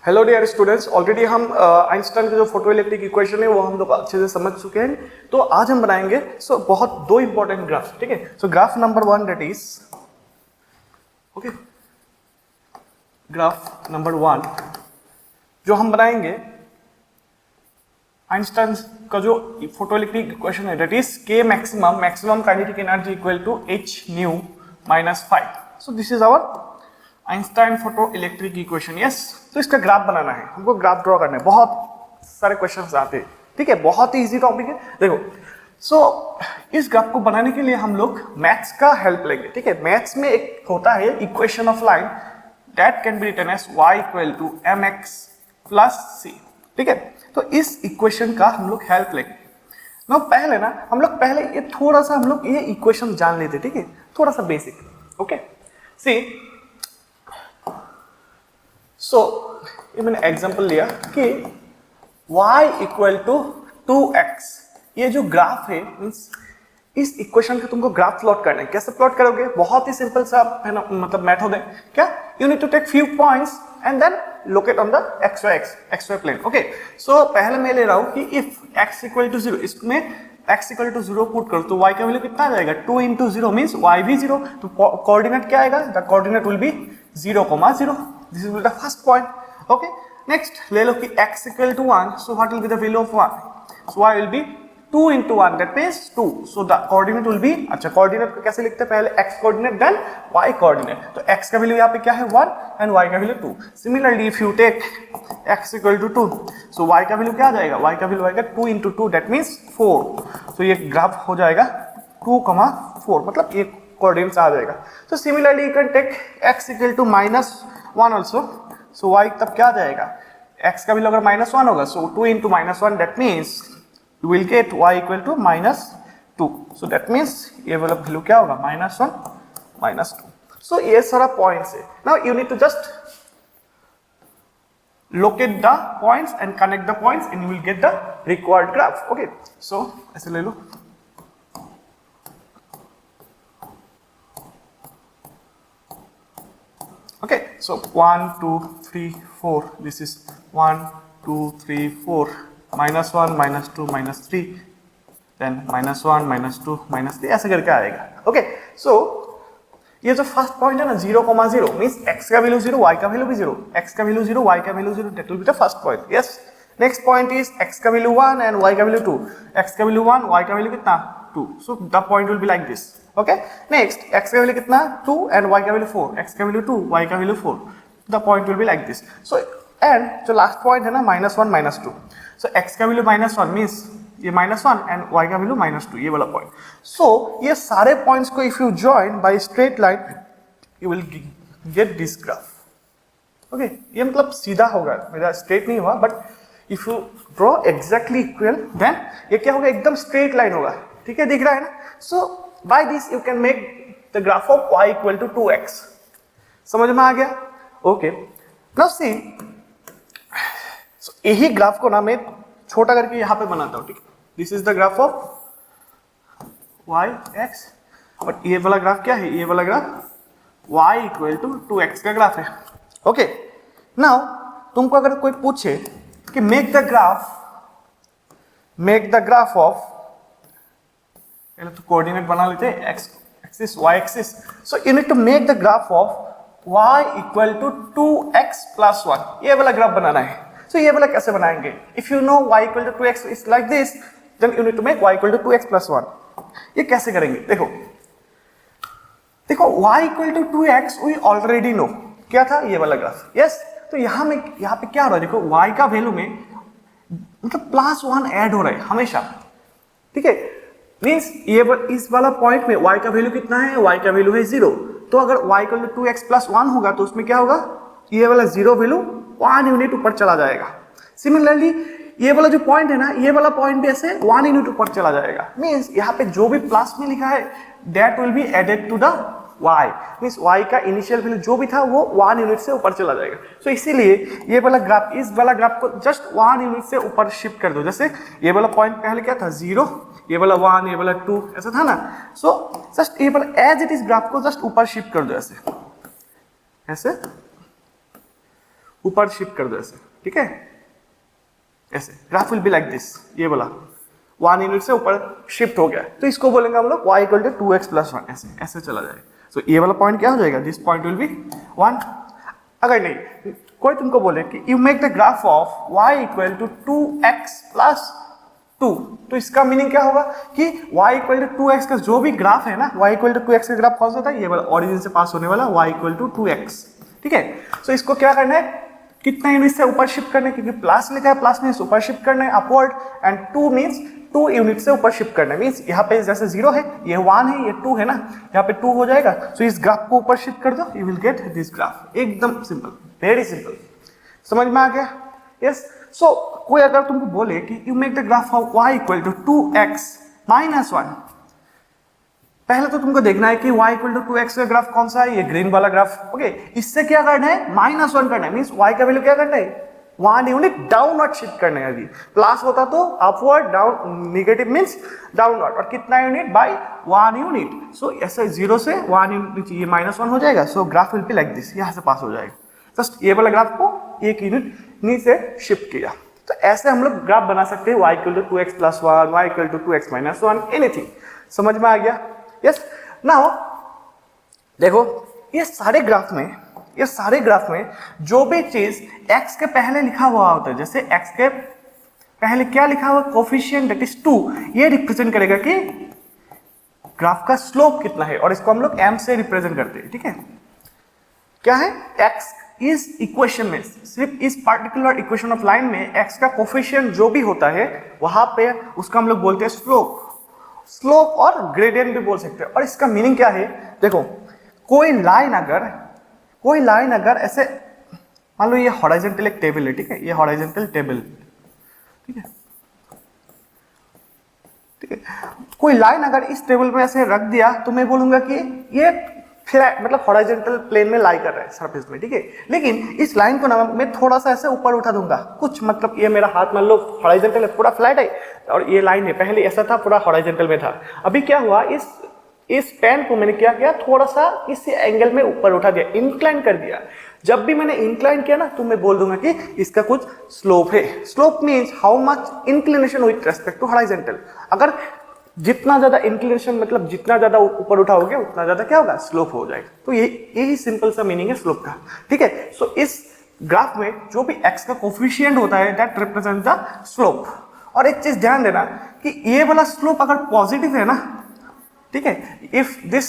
Hello dear students, already हम Einstein की जो फोटो इलेक्ट्रिक इक्वेशन है वो हम लोग अच्छे से समझ चुके हैं। तो आज हम बनाएंगे बहुत दो इंपॉर्टेंट ग्राफ, ठीक है। So graph number 1 that is okay, graph number 1 जो हम बनाएंगे आइंस्टाइन का जो फोटो इलेक्ट्रिक इक्वेशन है that is K maximum kinetic energy equal to H nu minus 5। So this is our Einstein photo electric equation. Yes, तो इसका graph बनाना है, हमको ग्राफ ड्रॉ करना है। बहुत सारे क्वेश्चंस आते हैं, ठीक है, बहुत ही इजी टॉपिक है। देखो, इस ग्राफ को बनाने के लिए हम लोग मैथ्स का हेल्प लेंगे, ठीक है। मैथ्स में एक होता है equation of line that can be written as y equal to mx plus c, ठीक है। तो इस इक्वेशन का हम लोग हेल्प लेंगे ना। पहले ये थोड़ा सा हम लोग ये इक्वेशन जान लेते, ठीक है, थोड़ा सा बेसिक। ओके, सी ये मैंने एग्जांपल लिया कि y इक्वल टू 2x, ये जो ग्राफ है मीन्स इस इक्वेशन का तुमको ग्राफ प्लॉट करना है। कैसे प्लॉट करोगे? बहुत ही सिंपल सा है ना, मतलब मेथड है। क्या? You need to take few points and then locate on the xy plane. Okay, so पहले मैं ले रहा हूं कि इफ x इक्वल टू 0, इसमें x इक्वल टू 0 पुट करो तो y का वैल्यू कितना आ जाएगा? 2 इंटू 0 मीन्स y भी 0। तो कोऑर्डिनेट क्या आएगा? The coordinate will be 0,0। This is the first point. Okay. Next, ले लो कि x equal to 1. So what will be the value of 1? So y will be 2 into 1. That means 2. So the coordinate will be, अच्छा coordinate को कैसे लिखते हैं? पहले x coordinate then y coordinate. तो x का value यहाँ पे क्या है? 1 and y का value 2. Similarly, if you take x equal to 2, so y का value क्या आ जाएगा? y का value आएगा 2 into 2. That means 4. So ये ग्राफ हो जाएगा 2,4, मतलब ये कोऑर्डिनेट्स आ जाएगा। तो similarly you can take x equal to -1 also. So y तब क्या आ जाएगा? x का वैल्यू अगर -1 होगा, so 2 into -1 that means you will get y equal to -2। So that means ये वाला वैल्यू क्या होगा? -1 -2। सो ये सारा पॉइंट्स है। Now you need to just locate the points and connect the points and you will get the required graph. Okay, so ऐसे ले लो। Okay, so 1 2 3 4, this is 1 2 3 4, -1 -2 -3, then -1 -2 -3, ऐसे करके आएगा। ओके, सो ये जो फर्स्ट पॉइंट है ना 0,0 मीन्स x का वैल्यू 0, y का वैल्यू भी 0, x का वैल्यू 0, y का value 0, that will be the first point. Yes, next point is x का वैल्यू 1 एंड y का वैल्यू 2, x का वैल्यू 1, y का वैल्यू कितना? 2। So the point will be like this. Okay, next x का value कितना? 2 and y का value 4, x का value 2, y का value 4, the point will be like this. So and जो last point है ना -1 -2, सो x का वैल्यू -1 मीन्स ये -1 एंड y का वैल्यू -2, ये वाला पॉइंट। सो ये सारे पॉइंट्स को if you join by straight line you will get this graph. Okay, ये मतलब सीधा होगा, मेरा स्ट्रेट नहीं हुआ, but if you draw exactly equal then ये क्या होगा? एकदम स्ट्रेट लाइन होगा, ठीक है, दिख रहा है ना। So by this you can make the graph of y equal to 2x। समझ में आ गया? ओके, नाउ सी, यही ग्राफ को ना मैं छोटा करके यहां पे बनाता हूं, ठीक है। दिस इज द graph of y x, but ये वाला ग्राफ क्या है? ये वाला graph y equal to 2x का ग्राफ है। ओके, नाउ तुमको अगर कोई पूछे कि मेक द ग्राफ ऑफ, पहले तो कोऑर्डिनेट बना लेते हैं, x axis y axis. So you need to make the graph of y equal to 2x plus 1, ये वाला ग्राफ बनाना है। सो ये वाला कैसे बनाएंगे? If you know y equal to 2x is like this, then you need to make y equal to 2x plus 1। ये कैसे करेंगे? देखो y equal to 2x we already know, क्या था? ये वाला ग्राफ। यस, तो यहाँ पे क्या हो रहा है? देखो y का वैल्यू में मतलब +1 ऐड हो रहा है हमेशा, ठीक है, मीन्स ये इस वाला पॉइंट में y का वैल्यू कितना है? y का वैल्यू है 0। तो अगर y equal to 2x plus 1 होगा तो उसमें क्या होगा? ये वाला 0 वैल्यू 1 यूनिट ऊपर चला जाएगा। सिमिलरली ये वाला जो पॉइंट है ना, ये वाला पॉइंट भी ऐसे 1 यूनिट ऊपर चला जाएगा। मीन्स यहाँ पे जो भी प्लस में लिखा है that will be added to the y, means y का इनिशियल वैल्यू जो भी था वो 1 यूनिट से ऊपर चला जाएगा। सो इसीलिए ये वाला ग्राफ, इस वाला ग्राफ को जस्ट 1 यूनिट से ऊपर शिफ्ट कर दो। जैसे ये वाला पॉइंट पहले क्या था? 0, ये वाला 1, ये वाला 2, ऐसा था ना। सो जस्ट ये वाला एज इट इज ग्राफ को जस्ट ऊपर शिफ्ट कर दो, ऐसे ऊपर शिफ्ट कर दो ऐसे, ठीक है, ऐसे graph will be like this, ये बोला 1 यूनिट से ऊपर शिफ्ट हो गया, तो इसको बोलेंगे हम लोग y equal to 2x plus 1, ऐसे ऐसे चला जाएगा। सो ये वाला पॉइंट क्या हो जाएगा, दिस पॉइंट विल बी 1। अगर नहीं कोई तुमको बोले कि you make the graph of y equal to 2x plus 2, तो इसका मीनिंग क्या होगा कि y इक्वल टू 2x का जो भी ग्राफ है ना, y इक्वल टू 2x का ग्राफ कौन सा था, ये वाला ओरिजिन से पास होने वाला y इक्वल टू 2x, ठीक है। सो इसको क्या करना है, कितना यूनिट से ऊपर शिफ्ट करना है, क्योंकि प्लस लिखा है, प्लस मीन्स ऊपर शिफ्ट करना है अपवर्ड, एंड 2 मीन्स 2 यूनिट से ऊपर शिफ्ट करना है, मीन्स यहाँ पे जैसे 0 है, ये 1 है, ये 2 है ना, यहाँ पे 2 हो जाएगा। सो इस ग्राफ को ऊपर शिफ्ट कर दो, you will get this graph, एकदम सिंपल, वेरी सिंपल, समझ में आ गया? यस। सो कोई अगर तुमको बोले कि you make the graph of y equal to 2x minus 1, पहले तो तुमको देखना है कि y इक्वल टू 2x का ग्राफ कौन सा है, ये ग्रीन वाला ग्राफ, ओके। इससे क्या करना है, -1 करना है, मींस y का वैल्यू क्या करना है, 1 यूनिट डाउनवर्ड शिफ्ट करना है। अभी प्लस होता तो upward, down negative means downward, और कितना यूनिट, बाय 1 यूनिट। सो ऐसे 0 से 1 यूनिट, ये -1 हो जाएगा। सो graph will be like this, यहाँ से पास हो जाएगा। जस्ट ये वाला ग्राफ को 1 यूनिट नीचे शिफ्ट किया, तो ऐसे हम लोग ग्राफ बना सकते हैं, y equal to 2x plus 1, y equal to 2x minus 1, anything. समझ में आ गया? यस। नाउ देखो, ये सारे ग्राफ में जो भी चीज x के पहले लिखा हुआ होता है, जैसे x के पहले क्या लिखा हुआ, कोफिशिएंट दैट इज 2, ये रिप्रेजेंट करेगा कि ग्राफ का स्लोप कितना है, और इसको हम लोग m से रिप्रेजेंट करते हैं, ठीक है। क्या है, x इस इक्वेशन में, सिर्फ इस पार्टिकुलर इक्वेशन ऑफ लाइन में x का कोफिशिएंट जो भी होता है, वहां पे उसका हम लोग बोलते हैं स्लोप और ग्रेडियंट भी बोल सकते हैं। और इसका मीनिंग क्या है, देखो कोई लाइन अगर ऐसे, मान लो ये हॉरिजॉन्टल एक टेबल है, ठीक है, ये हॉरिजॉन्टल टेबल, ठीक है, कोई लाइन अगर इस टेबल पे ऐसे रख दिया, तो मैं बोलूंगा कि ये फ्लैट, मतलब हॉरिजॉन्टल प्लेन में लाई कर रहा है, सरफेस में, ठीक है। लेकिन इस लाइन को ना मैं थोड़ा सा ऐसे ऊपर उठा दूंगा, कुछ मतलब ये मेरा हाथ मान लो हॉरिजॉन्टल है, पूरा फ्लैट है, और ये लाइन है, पहले ऐसा था, पूरा हॉरिजॉन्टल में था। अभी क्या हुआ, इस पेन को मैंने क्या किया, थोड़ा सा इस एंगल में ऊपर उठा दिया, इंक्लाइन कर दिया। जब भी मैंने इंक्लाइन किया ना, तो मैं बोल दूंगा कि इसका कुछ स्लोप है। Slope means how much inclination with respect to horizontal. अगर जितना ज्यादा इंक्लिनेशन, मतलब जितना ज्यादा ऊपर उठाओगे, उतना ज्यादा क्या होगा, स्लोप हो जाएगा। तो यही सिंपल सा मीनिंग है स्लोप का, ठीक है। सो इस ग्राफ में जो भी x का कोफिशिएंट होता है, दैट रिप्रेजेंट द स्लोप। और एक चीज ध्यान देना कि ये वाला स्लोप अगर पॉजिटिव है ना, ठीक है, if this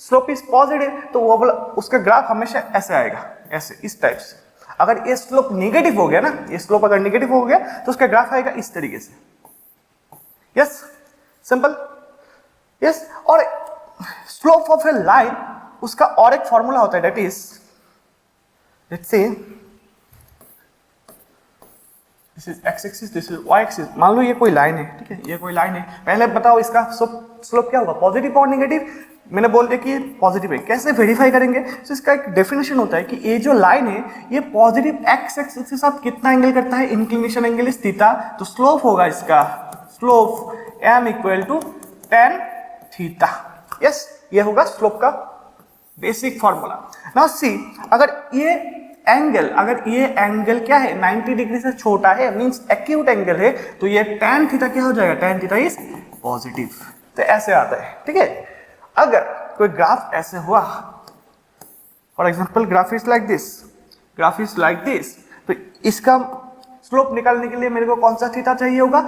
slope is positive, तो वो वाला उसका ग्राफ हमेशा ऐसे आएगा, ऐसे इस टाइप से। अगर ये स्लोप नेगेटिव हो गया ना, ये स्लोप अगर नेगेटिव हो गया, तो उसका ग्राफ आएगा इस तरीके से। Yes, simple. यस। और स्लोप ऑफ ए लाइन, उसका और एक फॉर्मूला होता है, that is, let's say this is x axis, this is y axis. मान लो ये कोई लाइन है, ठीक है, ये कोई लाइन है। पहले बताओ इसका स्लोप क्या होगा, पॉजिटिव और नेगेटिव। मैंने बोल दिया कि ये पॉजिटिव है, कैसे वेरीफाई करेंगे? तो इसका एक डेफिनेशन होता है कि ये जो लाइन है, ये पॉजिटिव x एक्सिस के साथ कितना एंगल करता है, इंक्लिनेशन एंगल इज थीटा। तो स्लोप होगा इसका, slope m equal to tan theta. Yes, ये होगा स्लोप का बेसिक फॉर्मूला। नाउ सी, अगर ये एंगल क्या है, 90 डिग्री से छोटा है, मींस एक्यूट एंगल है, तो ये tan थीटा क्या हो जाएगा, tan थीटा इज पॉजिटिव। तो ऐसे आता है, ठीक है। अगर कोई ग्राफ ऐसे हुआ, for example graph is like this, तो इसका स्लोप निकालने के लिए मेरे को कौन सा थीटा चाहिए होगा?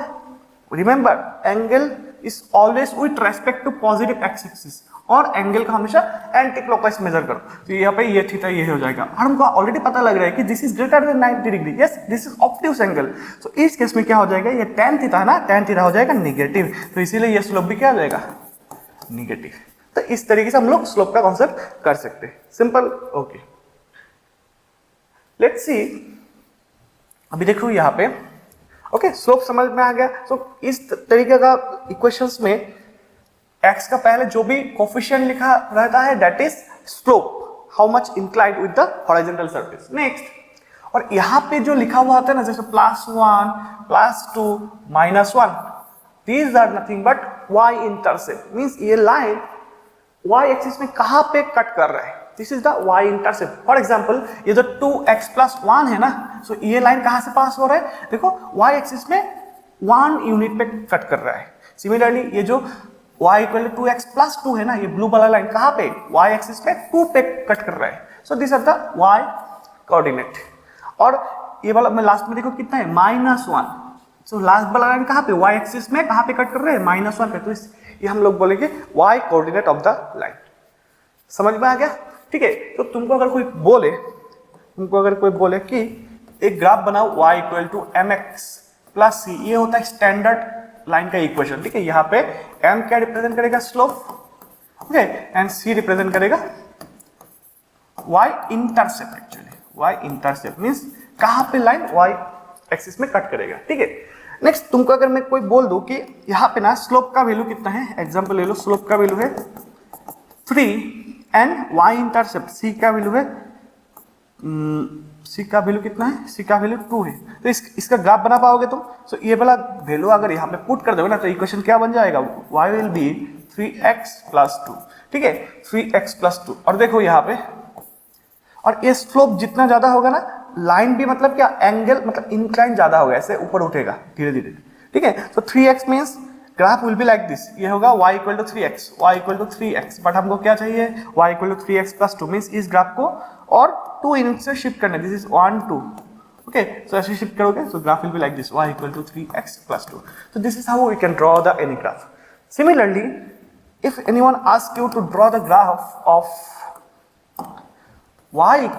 Remember, angle is always with respect to positive X axis, और एंगल का हमेशा एंटी क्लॉकवाइज मेजर करो। तो यहाँ पे ये थीटा ये हो जाएगा, और हमको ऑलरेडी पता लग रहा है कि this is greater than 90 degree. Yes, this is obtuse angle. So इस केस में क्या हो जाएगा, ये tan थीटा है ना, tan थीटा हो जाएगा नेगेटिव। तो इसीलिए ये स्लोप भी क्या हो जाएगा, नेगेटिव। तो इस तरीके से हम लोग स्लोप का कॉन्सेप्ट कर सकते हैं, सिंपल। Okay, let's see. अभी देखो यहाँ पे, ओके, स्लोप समझ में आ गया। सो इस तरीके का इक्वेशंस में x का पहले जो भी कोफिशिएंट लिखा रहता है, that is slope, how much inclined with the horizontal surface. Next, और यहाँ पे जो लिखा हुआ होता है ना, जैसे +1, +2, -1, these are nothing but y intercept, means ये लाइन y एक्सिस में कहां पे कट कर रहा है, this is the y intercept. For example ये जो 2x + 1 है ना, सो ये लाइन कहां से पास हो रहा है, देखो y एक्सिस में 1 यूनिट पे कट कर रहा है। सिमिलरली ये जो y = 2x + 2 है ना, ये ब्लू वाला लाइन कहां पे, y एक्सिस पे 2 पे कट कर रहा है। So this are the y coordinate. और ये वाला मैं लास्ट में देखो कितना है, -1। सो लास्ट वाला लाइन कहां पे, y एक्सिस में कहां पे कट कर रहे हैं, -1 पे। तो ये हम लोग बोलेंगे y coordinate of the line. समझ में आ गया? ठीक है। तो तुमको अगर कोई बोले कि एक ग्राफ बनाओ y = mx + c, ये होता है स्टैंडर्ड लाइन का इक्वेशन। ठीक है, यहाँ पे m क्या रिप्रेजेंट करेगा, slope, okay, and c represent करेगा y intercept. Actually y intercept means कहां पे लाइन y एक्सिस में कट करेगा। ठीक है। नेक्स्ट तुमको अगर मैं कोई बोल दूं कि यहाँ पे ना स्लोप का वैल्यू कितना है, एग्जांपल ले लो, स्लोप का वैल्यू है 3 एंड y इंटरसेप्ट c का वैल्यू है c का वैल्यू कितना है, c का वैल्यू 2 है। तो इसका ग्राफ बना पाओगे तुम? सो ये वाला वैल्यू अगर यहाँ पे पुट कर दोगे ना, तो इक्वेशन क्या बन जाएगा, y विल बी 3x + 2। ठीक है, 3x + 2। और देखो यहाँ पे, और ये स्लोप जितना ज्यादा होगा ना, लाइन भी मतलब क्या, एंगल मतलब इंक्लाइन ज्यादा होगा, ऐसे ऊपर उठेगा धीरे धीरे। ठीक है, तो 3x means graph will be like this, ये होगा y = 3x, y = 3x। But हमको क्या चाहिए, y = 3x + 2 मींस इस ग्राफ को और 2 यूनिट से शिफ्ट करना है। This is 1 2। ओके, सो ऐसे शिफ्ट करोगे, सो graph will be like this, y = 3x + 2। So this is how we can draw the any graph. Similarly, if anyone asks you to draw the graph of y =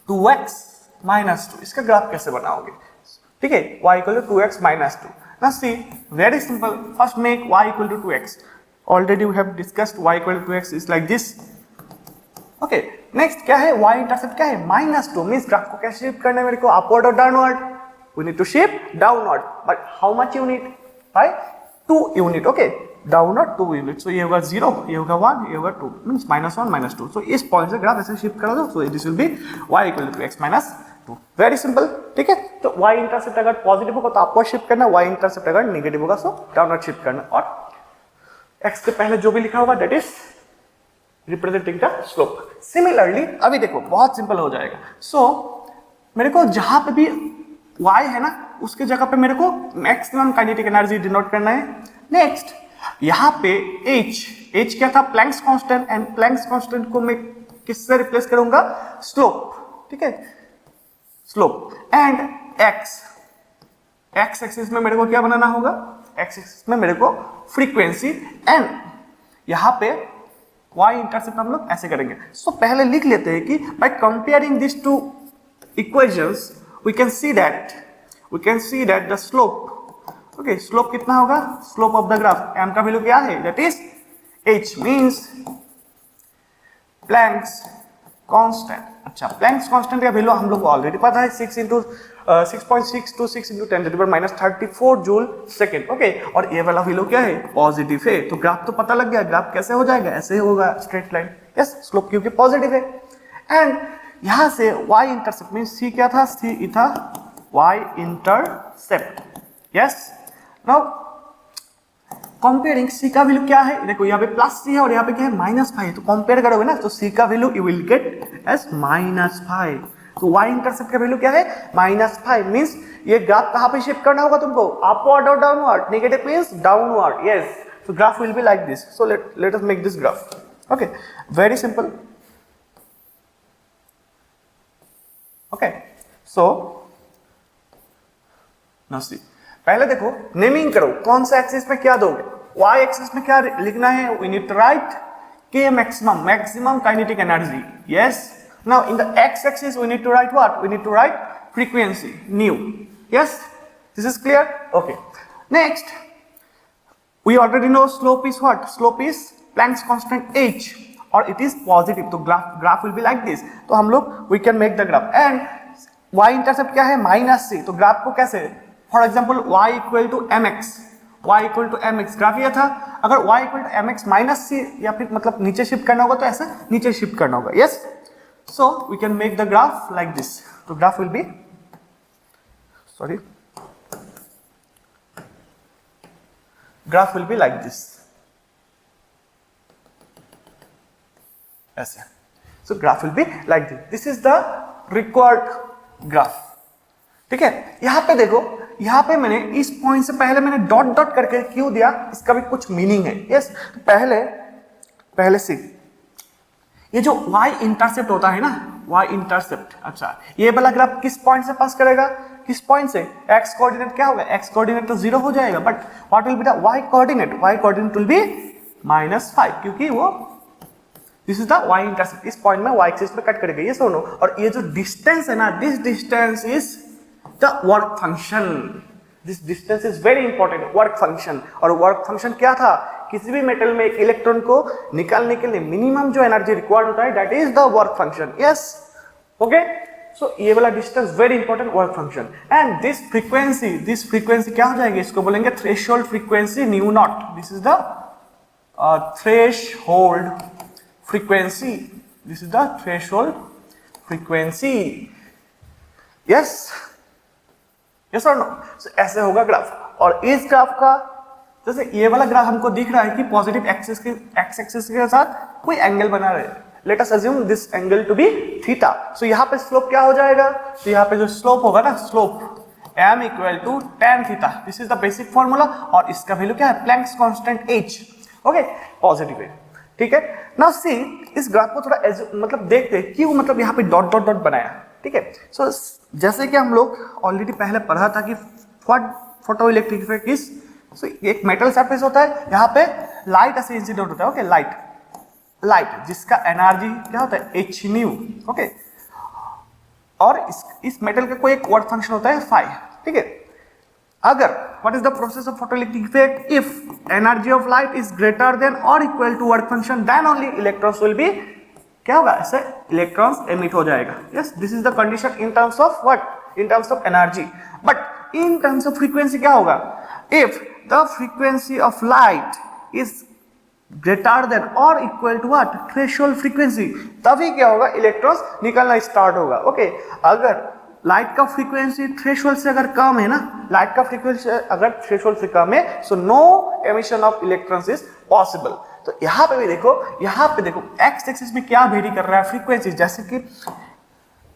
2x - 2, इसका graph कैसे बनाओगे? ठीक है, y = 2x - 2। Now see, very simple. First make y = 2x. Already we have discussed y = 2x is like this. Okay. Next क्या है, y intercept क्या है, -2 means graph को कैसे शिफ्ट करना है मेरे को, अपवर्ड और downward? We need to shift downward. But how much unit? By 2 unit. Okay. Downward 2 unit. So ये होगा 0, ये होगा 1, ये होगा 2 मींस -1 - 2। सो इस पॉइंट से ग्राफ ऐसे शिफ्ट करा दो, so this will B y = 2x - 2। Very simple. ठीक है, तो y इंटरसेप्ट अगर पॉजिटिव होगा तो अपवर्ड शिफ्ट करना, y इंटरसेप्ट अगर नेगेटिव होगा सो डाउनवर्ड शिफ्ट करना। और x के पहले जो भी लिखा होगा that is representing the slope. Similarly अभी देखो बहुत सिंपल हो जाएगा। सो मेरे को जहां पे भी y है ना, उसके जगह पे मेरे को मैक्सिमम काइनेटिक एनर्जी डिनोट करना है। नेक्स्ट यहाँ पे h क्या था, planks constant, and Planck's constant को मैं किससे रिप्लेस करूंगा, स्लोप। ठीक है, स्लोप। एंड x एक्सिस में मेरे को क्या बनाना होगा, x एक्सिस में मेरे को फ्रीक्वेंसी, एंड यहाँ पे y इंटरसेप्ट हम लोग ऐसे करेंगे। सो पहले लिख लेते हैं कि by comparing this two equations we can see that the slope, okay, slope कितना होगा, slope of the graph, m का वैल्यू क्या है, that is h means Planck's constant. अच्छा, प्लैंक्स कांस्टेंट का वैल्यू हम लोग को ऑलरेडी पता है, 6.626 × 10⁻³ जूल सेकंड। ओके, और ये वाला वैल्यू क्या है, पॉजिटिव है। तो ग्राफ तो पता लग गया, ग्राफ कैसे हो जाएगा, ऐसे होगा स्ट्रेट लाइन। यस, स्लोप क्योंकि पॉजिटिव है। एंड यहां से y इंटरसेप्ट मींस c क्या था, c था y intercept. Yes, now comparing c का वैल्यू क्या है, देखो यहाँ पे +c है और यहाँ पे क्या है, -5। तो कंपेयर करोगे ना, तो c का value you will get as -5। तो y इंटरसेप्ट का वैल्यू क्या है, -5 मींस ये ग्राफ कहां पे शिफ्ट करना होगा तुमको, अपवर्ड और downward. Negative means downward. Yes, so graph will be like this. So let us make this graph. Okay, very simple. Okay, so now see, पहले देखो नेमिंग करो, कौन सा एक्सिस में क्या दोगे। y एक्सिस में क्या लिखना है, we need to write k maximum kinetic energy. Yes, now in the x axis we need to write what, we need to write frequency nu. Yes, this is clear. Okay, next we already know slope is what, slope is Planck's constant h और it is positive, तो graph will be like this। तो हम लोग we can make the graph, and y intercept क्या है, -c। तो graph को कैसे, for example y = mx, graph ये था। अगर y = mx -c या फिर मतलब नीचे शिफ्ट करना होगा तो ऐसे नीचे शिफ्ट करना होगा। Yes, so we can make the graph like this. तो graph will be, graph will be like this. ऐसे। So graph will be like this is the required graph. ठीक है, यहां पे देखो, यहां पे मैंने इस पॉइंट से पहले मैंने डॉट डॉट करके क्यों दिया, इसका भी कुछ मीनिंग है। यस, तो पहले से ये जो y इंटरसेप्ट होता है ना, y इंटरसेप्ट, अच्छा ये वाला ग्राफ किस पॉइंट से पास करेगा, किस पॉइंट से, x कोऑर्डिनेट क्या होगा, x कोऑर्डिनेट तो 0 हो जाएगा, but what will be the y coordinate, y coordinate will be -5, क्योंकि वो this is the y intercept, इस पॉइंट में y एक्सिस पे कट करेगा, ये सुनो। और ये जो डिस्टेंस है ना, this distance is the work function, this distance is very important, work function. और वर्क फंक्शन क्या था, किसी भी मेटल में एक इलेक्ट्रॉन को निकालने के लिए मिनिमम जो एनर्जी रिक्वायर्ड होता है, that is the work function. Yes, okay, so ये वाला distance very important, work function. And this frequency क्या हो जाएगी, इसको बोलेंगे threshold frequency nu nought, this is the threshold frequency, this is the threshold frequency. Yes, yes और no, ऐसे होगा ग्राफ। और इस ग्राफ का, जैसे ये वाला ग्राफ हमको दिख रहा है कि पॉजिटिव एक्सिस के एक्स एक्सिस के साथ कोई एंगल बना रहे, let us assume this angle to be theta. So यहाँ पे स्लोप क्या हो जाएगा, तो यहाँ पे जो स्लोप होगा ना, slope m equal to tan theta, this is the basic formula. और इसका वैल्यू क्या है, Planck's constant h, okay, positive है। ठीक है, नाउ सी इस ग्राफ को थोड़ा मतलब देखते हैं क्यों, मतलब यहाँ पे डॉट डॉट डॉट बनाया। ठीक है, सो जैसे कि हम लोग ऑलरेडी पहले पढ़ा था कि what photo electric effect is, so एक मेटल सरफेस होता है, यहाँ पे लाइट ऐसे इंसिडेंट होता है, ओके, लाइट जिसका एनर्जी क्या होता है, h न्यू, ओके, और इस मेटल का कोई एक वर्क फंक्शन होता है phi। ठीक है, अगर what is the process of photoelectric effect, if energy of light is greater than और equal to work function, then only electrons will be, क्या होगा, ऐसे इलेक्ट्रॉन्स एमिट हो जाएगा। Yes, this is the condition in terms of what, in terms of energy. But in terms of frequency क्या होगा, if the frequency of light is greater than और equal to what, threshold frequency, तभी क्या होगा, electrons निकलना start होगा। Okay, अगर light का फ्रीक्वेंसी थ्रेशोल्ड से अगर कम है ना, लाइट का फ्रीक्वेंसी अगर थ्रेशोल्ड से कम है, so no emission of electrons is possible. तो यहाँ पे भी देखो, यहाँ पे देखो एक्स एक्सिस में क्या वेरी कर रहा है, फ्रीक्वेंसी, जैसे कि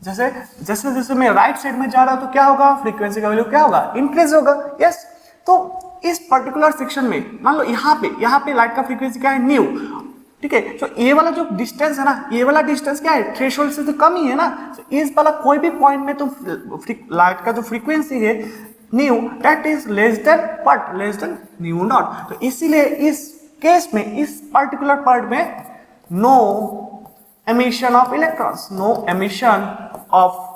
जैसे मैं राइट साइड में जा रहा हूं तो क्या होगा, फ्रीक्वेंसी का वैल्यू क्या होगा, इंक्रीज होगा। यस, तो इस पर्टिकुलर सेक्शन में मान लो यहाँ पे लाइट का फ्रीक्वेंसी क्या है, न्यू। ठीक है, तो ये वाला जो डिस्टेंस है ना, ये वाला डिस्टेंस क्या है, थ्रेशोल्ड से तो कम ही है ना। तो इस वाला कोई भी पॉइंट में तो लाइट का जो फ्रीक्वेंसी है nu, that is less than nu naught. तो इसीलिए इस केस में, इस पर्टिकुलर पार्ट में no emission of electrons, no emission of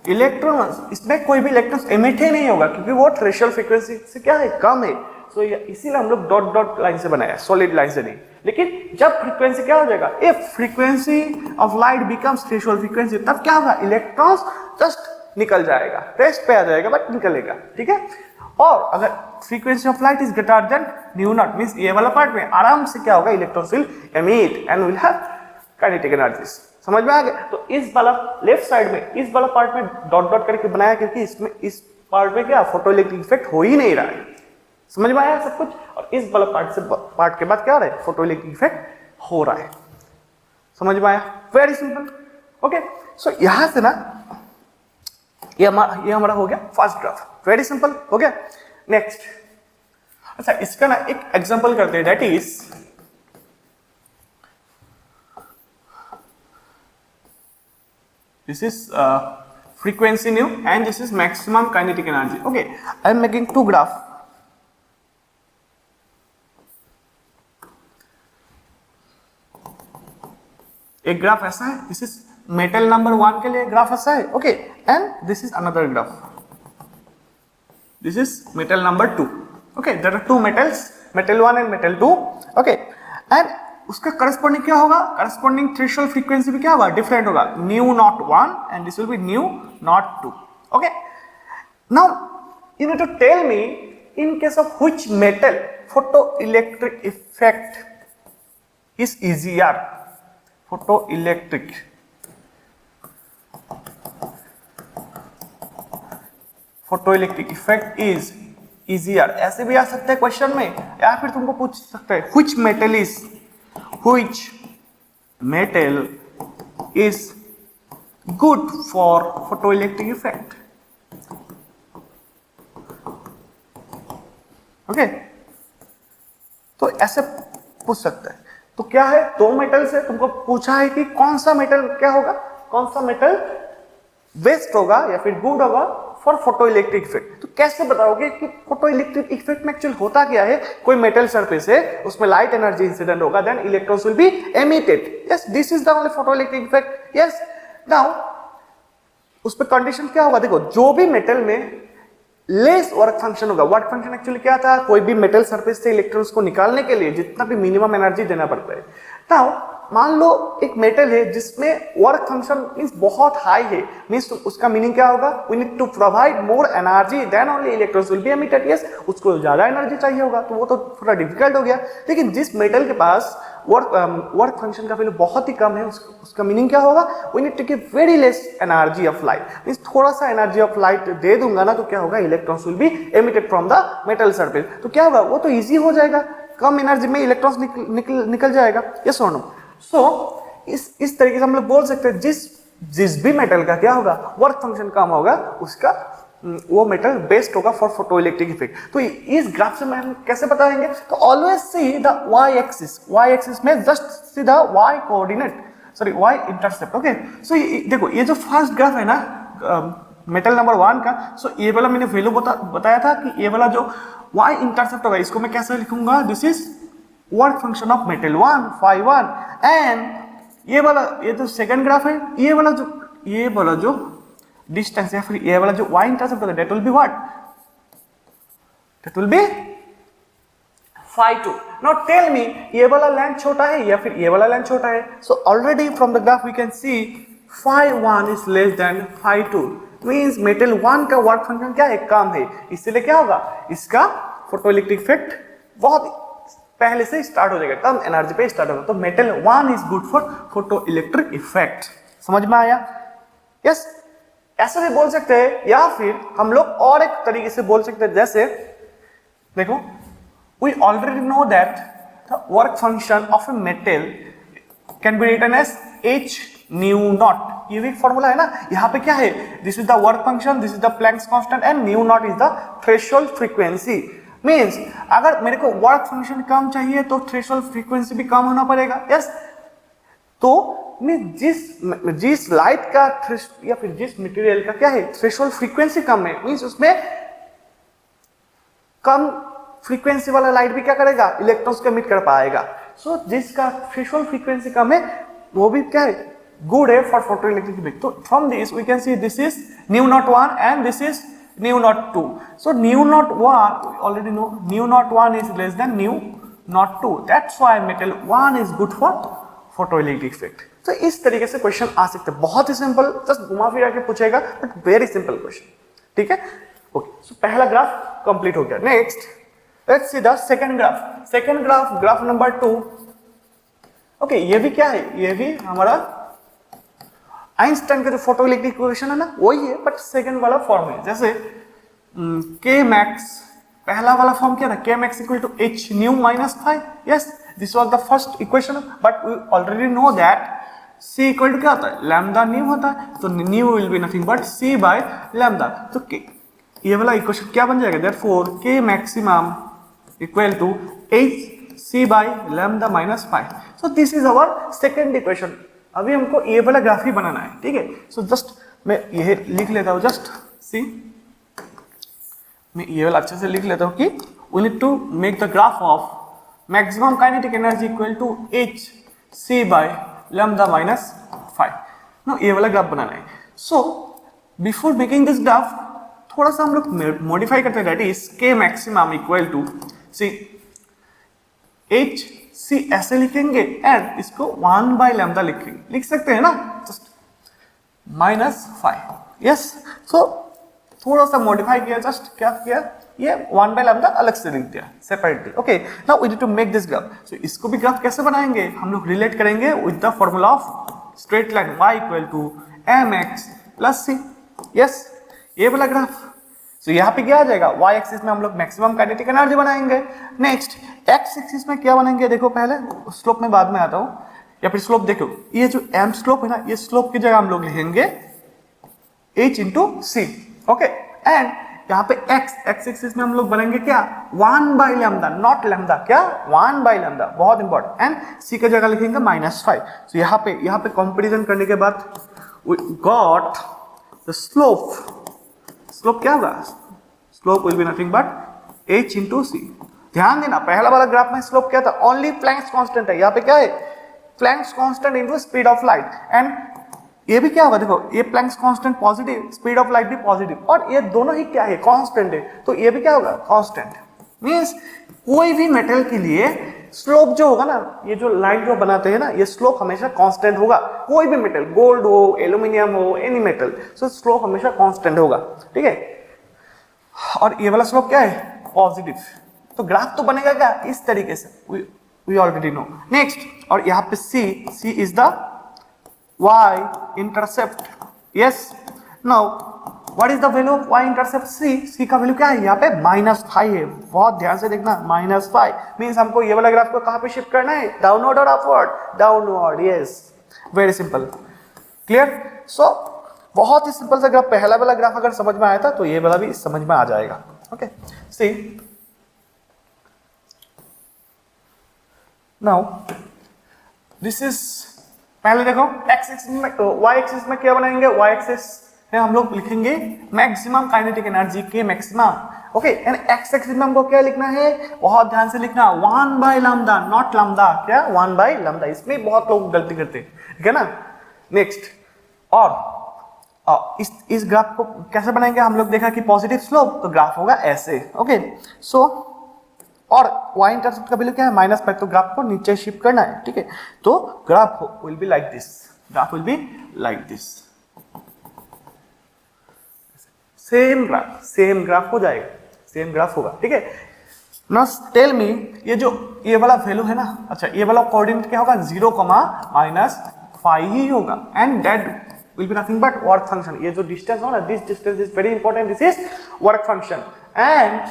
electrons, इसमें कोई भी इलेक्ट्रॉन्स एमिट ही नहीं होगा, क्योंकि वो थ्रेशोल्ड फ्रीक्वेंसी से क्या है, कम है। सो इसीलिए हम लोग डॉट डॉट लाइन से बनाया, सॉलिड लाइन से नहीं। लेकिन जब फ्रीक्वेंसी क्या हो जाएगा, if frequency of light becomes threshold frequency, तब क्या होगा, इलेक्ट्रॉन्स जस्ट निकल जाएगा, रेस्ट पे आ जाएगा, बट निकलेगा। ठीक है, और अगर frequency of light is greater then nu not, means ये वाला पार्ट में आराम से क्या होगा, electrons will emit and will have kinetic energies. समझ में आ गया। तो इस वाला लेफ्ट साइड में, इस वाला पार्ट में डॉट डॉट करके बनाया, क्योंकि इसमें, इस पार्ट में क्या फोटोइलेक्ट्रिक इफेक्ट हो ही नहीं रहा है। समझ में आया सब कुछ। और इस वाला पार्ट के बाद क्या हो रहा है, फोटोइलेक्ट्रिक इफेक्ट हो रहा है। समझ में आया, वेरी सिंपल। ओके, सो यहां से ना ये हमारा हो गया फर्स्ट ग्राफ, वेरी सिंपल हो गया। नेक्स्ट, अच्छा इसका ना एक एग्जांपल करते हैं, that is this is frequency nu and this is maximum kinetic energy. Okay, I am making two graph. एक ग्राफ ऐसा है, दिस इज मेटल नंबर 1 के लिए ग्राफ ऐसा है, okay, and this is another graph, this is metal number 2, okay, there are two metals, metal 1 and metal 2, okay, and उसका corresponding क्या होगा, करस्पॉन्डिंग थ्रेशोल्ड फ्रीक्वेंसी भी क्या होगा, डिफरेंट होगा, nu naught 1 and this will be nu naught 2, okay. Now you need to tell me in case of which metal photoelectric effect is easier, photoelectric effect is easier, ऐसे भी आ सकते हैं question में, या फिर तुमको पूछ सकते हैं which metal is good for photoelectric effect. Okay तो ऐसे पूछ सकता है। तो क्या है, दो मेटल से तुमको पूछा है कि कौन सा मेटल क्या होगा, कौन सा मेटल बेस्ट होगा या फिर गुड होगा फॉर फोटो इलेक्ट्रिक इफेक्ट। तो कैसे बताओगे कि फोटो इलेक्ट्रिक इफेक्ट में एक्चुअल होता क्या है। कोई मेटल सरफेस है, उसमें लाइट एनर्जी इंसिडेंट होगा, then electrons will be emitted. Yes, this is the only photo electric effect. Yes, now उस पर कंडीशन क्या होगा, देखो जो भी मेटल में लेस वर्क फंक्शन होगा, वर्क फंक्शन एक्चुअली क्या था, कोई भी मेटल सरफेस से इलेक्ट्रॉन्स को निकालने के लिए जितना भी मिनिमम एनर्जी देना पड़ता है। नाउ मान लो एक मेटल है जिसमें वर्क फंक्शन मींस बहुत हाई है, मींस उसका मीनिंग क्या होगा, we need to provide more energy then only electrons will be emitted. Yes, उसको ज्यादा एनर्जी चाहिए होगा, तो वो तो थोड़ा डिफिकल्ट हो गया। लेकिन जिस मेटल के पास वर्क फंक्शन का वैल्यू बहुत ही कम है, उसका मीनिंग क्या होगा, we need to give very less energy of light, means थोड़ा सा एनर्जी ऑफ लाइट दे दूंगा ना, तो क्या होगा, electrons will be emitted from the metal surface. तो क्या होगा, वो तो ईजी हो जाएगा, कम एनर्जी में इलेक्ट्रॉन्स निकल जाएगा। यस और नो। सो इस तरीके से हम लोग बोल सकते हैं जिस भी मेटल का क्या होगा, वर्क फंक्शन कम होगा, उसका वो मेटल बेस्ट होगा फॉर फोटो इलेक्ट्रिक इफेक्ट। तो इस ग्राफ से हम कैसे बताएंगे, तो always see the y axis में just see the y coordinate, sorry y intercept. Okay, so देखो ये जो फर्स्ट ग्राफ है ना मेटल नंबर 1 का, सो ये वाला मैंने वैल्यू बताया था कि ये वाला जो वाई इंटरसेप्ट होगा, इसको मैं कैसे लिखूंगा, this is work function of metal 1 phi 1, and ये वाला ये जो सेकंड ग्राफ है, ये वाला जो डिस्टेंस या फिर ये वाला जो y इंटरसेप्ट होगा, that will be what, that will be phi 2। Now tell me ये वाला लेंथ छोटा है या फिर ये वाला लेंथ छोटा है। So already from the graph we can see phi 1 is less than phi 2, means metal 1 का वर्क फंक्शन क्या है, कम है, इसलिए क्या होगा, इसका फोटोइलेक्ट्रिक इफेक्ट बहुत पहले से स्टार्ट हो जाएगा, कम एनर्जी पे स्टार्ट होगा। तो metal 1 is good for photo electric effect. समझ में आया। यस, ऐसे भी बोल सकते हैं, या फिर हम लोग और एक तरीके से बोल सकते हैं, जैसे देखो we already know that the work function of a metal can be written as h nu naught. ये भी फॉर्मूला है ना, यहाँ पे क्या है, this is the work function, this is the Planck's constant and nu naught is the threshold frequency. Means अगर मेरे को वर्क फंक्शन कम चाहिए तो थ्रेशोल्ड फ्रीक्वेंसी भी कम होना पड़ेगा। यस, तो जिस लाइट का या फिर जिस मटेरियल का क्या है, थ्रेशोल्ड फ्रीक्वेंसी कम है, मीन्स उसमें कम फ्रीक्वेंसी वाला लाइट भी क्या करेगा, इलेक्ट्रॉन्स को एमिट कर पाएगा। सो जिसका थ्रेशोल्ड फ्रीक्वेंसी कम है वो भी क्या है, गुड है फॉर फोटो इलेक्ट्रिक इफेक्ट। तो from this we can see this is nu naught 1 and this is nu naught 2. So nu naught 1 we already know nu naught 1 is less than nu naught 2. That's why metal 1 is good for photoelectric effect. So इस तरीके से question आ सकते हैं, बहुत ही simple, just घुमा फिरा के पूछेगा, बट वेरी सिंपल क्वेश्चन। ठीक है, ओके, सो पहला ग्राफ कंप्लीट हो गया। Next let's see the second graph. Second graph number 2। Okay, ये भी क्या है, ये भी हमारा आइंस्टाइन का जो फोटोइलेक्ट्रिक इक्वेशन है ना, वही है, बट सेकंड वाला फॉर्म है। जैसे k max, पहला वाला फॉर्म क्या था, k max equal to h nu minus phi। Yes, this was the first equation, but we already know that c equal to क्या होता है, लैम्डा न्यू होता है, तो nu will be nothing but c by lambda. तो ये वाला equation क्या बन जाएगा, therefore k maximum equal to h c by lambda minus phi। So this is our second equation. अभी हमको ये वाला ग्राफ ही बनाना है। ठीक है, सो जस्ट मैं ये लिख लेता हूँ, जस्ट सी, मैं ये वाला अच्छे से लिख लेता हूँ कि we need to make the graph of maximum kinetic energy equal to h c by lambda minus phi। No, ये वाला ग्राफ बनाना है। So before making this graph थोड़ा सा हम लोग मॉडिफाई करते हैं, that is k maximum equal to c h c ऐसे लिखेंगे एंड इसको 1 बाय लैम्डा लिख सकते हैं ना, जस्ट माइनस phi। यस, सो थोड़ा सा मॉडिफाई किया, जस्ट क्या किया, ये 1 बाय लैम्डा अलग से लिख दिया separately. Okay, now we need to make this graph. So इसको भी ग्राफ कैसे बनाएंगे, हम लोग रिलेट करेंगे with the formula of straight line y equal to mx plus c। Yes, ये वाला ग्राफ। सो यहाँ पे क्या आ जाएगा, y एक्सिस में हम लोग मैक्सिमम काइनेटिक एनर्जी बनाएंगे। नेक्स्ट x एक्सिस में क्या बनाएंगे, देखो पहले स्लोप में बाद में आता हूँ। या फिर स्लोप देखो, ये जो m स्लोप है ना, ये स्लोप की जगह हम लोग लिखेंगे h into c. Okay, and यहाँ पे x एक्सिस में हम लोग बनाएंगे क्या 1 बाई लैम्डा, नॉट लैम्डा, क्या 1 बाई लैम्डा, बहुत इंपॉर्टेंट, एंड c की जगह लिखेंगे -5। तो यहाँ पे कंपैरिजन करने के बाद we got the slope क्या होगा, slope will be nothing but h into c. ध्यान देना पहला वाला ग्राफ में स्लोप क्या था, ओनली प्लैंक्स कांस्टेंट है, यहाँ पे क्या है Planck's constant into speed of light, and ये भी क्या होगा देखो, ये Planck's constant positive, speed of light भी पॉजिटिव, और ये दोनों ही क्या है कांस्टेंट है, तो ये भी क्या होगा कांस्टेंट। मींस कोई भी मेटल के लिए स्लोप जो होगा ना, ये जो लाइन जो बनाते हैं ना, ये स्लोप हमेशा कांस्टेंट होगा, कोई भी मेटल, गोल्ड हो, एल्यूमिनियम हो, एनी मेटल, सो स्लोप हमेशा कांस्टेंट होगा, ठीक है। और ये वाला स्लोप क्या है पॉजिटिव, तो ग्राफ तो बनेगा क्या इस तरीके से, वी ऑलरेडी नो। नेक्स्ट, और यहाँ पे c is the y intercept, yes, now what is the value of y intercept c का वैल्यू क्या है यहाँ पे -5 है, बहुत ध्यान से देखना, -5 मीन्स हमको ये वाला ग्राफ को कहाँ पे शिफ्ट करना है, डाउनवर्ड और upward, downward, yes, very simple, clear. So बहुत ही सिंपल सा ग्राफ, पहला वाला ग्राफ अगर समझ में आया था तो ये वाला भी समझ में आ जाएगा। Okay, see now this is, पहले देखो x एक्सिस में, y एक्सिस में क्या बनाएंगे, y एक्सिस में हम लोग लिखेंगे मैक्सिमम काइनेटिक एनर्जी के maximum. Okay, and x axis में हमको क्या लिखना है, बहुत ध्यान से लिखना 1 बाई लैम्डा, नॉट लैम्डा, क्या 1 बाई लैम्डा, इसमें बहुत लोग गलती करते हैं, ठीक है ना। नेक्स्ट, और इस ग्राफ को कैसे बनाएंगे, हम लोग देखा कि पॉजिटिव स्लोप, तो ग्राफ होगा ऐसे। ओके, सो और y इंटरसेप्ट का वैल्यू क्या है -5, तो ग्राफ को नीचे शिफ्ट करना है, ठीक है। तो graph will be like this, graph will be like this, same graph हो जाएगा, सेम ग्राफ होगा, ठीक है। नाउ टेल मी, ये वाला वैल्यू है ना, अच्छा ये वाला कोऑर्डिनेट क्या होगा 0, -5 ही होगा, and that will be nothing but work function. ये जो डिस्टेंस हो ना, this distance is very important, this is work function, and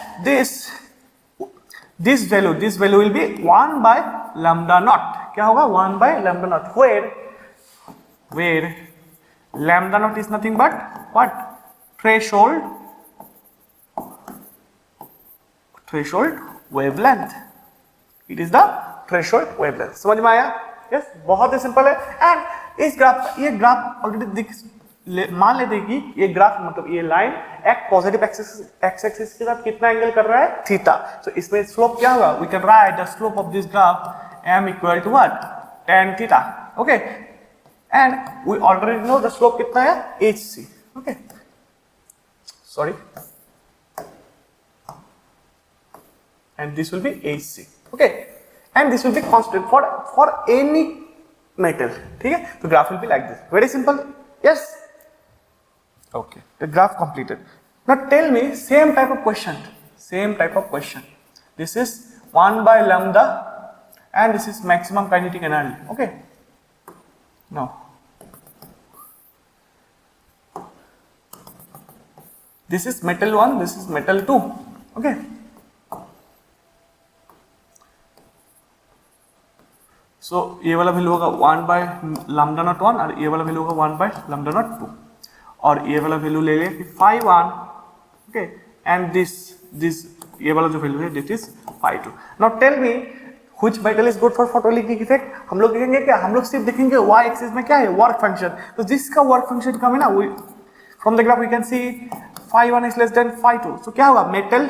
this value will be 1 by lambda naught, क्या होगा 1 by lambda naught, where lambda naught is nothing but what, threshold wavelength, it is the threshold wavelength। समझ में आया, yes, बहुत ही simple है। And इस graph, ये ग्राफ ऑलरेडी मान लेते हैं कि ये ग्राफ मतलब ये लाइन एक पॉजिटिव एक्स एक्सिस के साथ कितना एंगल कर रहा है, थीटा। तो इसमें स्लोप क्या होगा, we can write the slope of this graph m equal to what, tan theta. Okay, and we already know the slope कितना है hc। Okay, sorry, and this will be hc। Okay, and this will be constant for any metal, ठीक है। तो graph will be like this, very simple, yes. Okay, the graph completed. Now tell me same type of question. This is 1 by lambda and this is maximum kinetic energy. Okay. Now this is metal 1, this is metal 2. Okay. So ये वाला value होगा 1 by lambda naught 1 और ये वाला value होगा 1 by lambda naught 2, और ये वाला वैल्यू ले ले phi 1, ओके, एंड दिस ये वाला जो वैल्यू है this is phi 2। Now tell me which metal is good for photoelectric effect, हम लोग देखेंगे क्या, हम लोग सिर्फ देखेंगे y एक्सिस में क्या है वर्क फंक्शन, तो जिसका वर्क फंक्शन कम है ना, from the graph we can see phi 1 is less than phi 2, so क्या होगा metal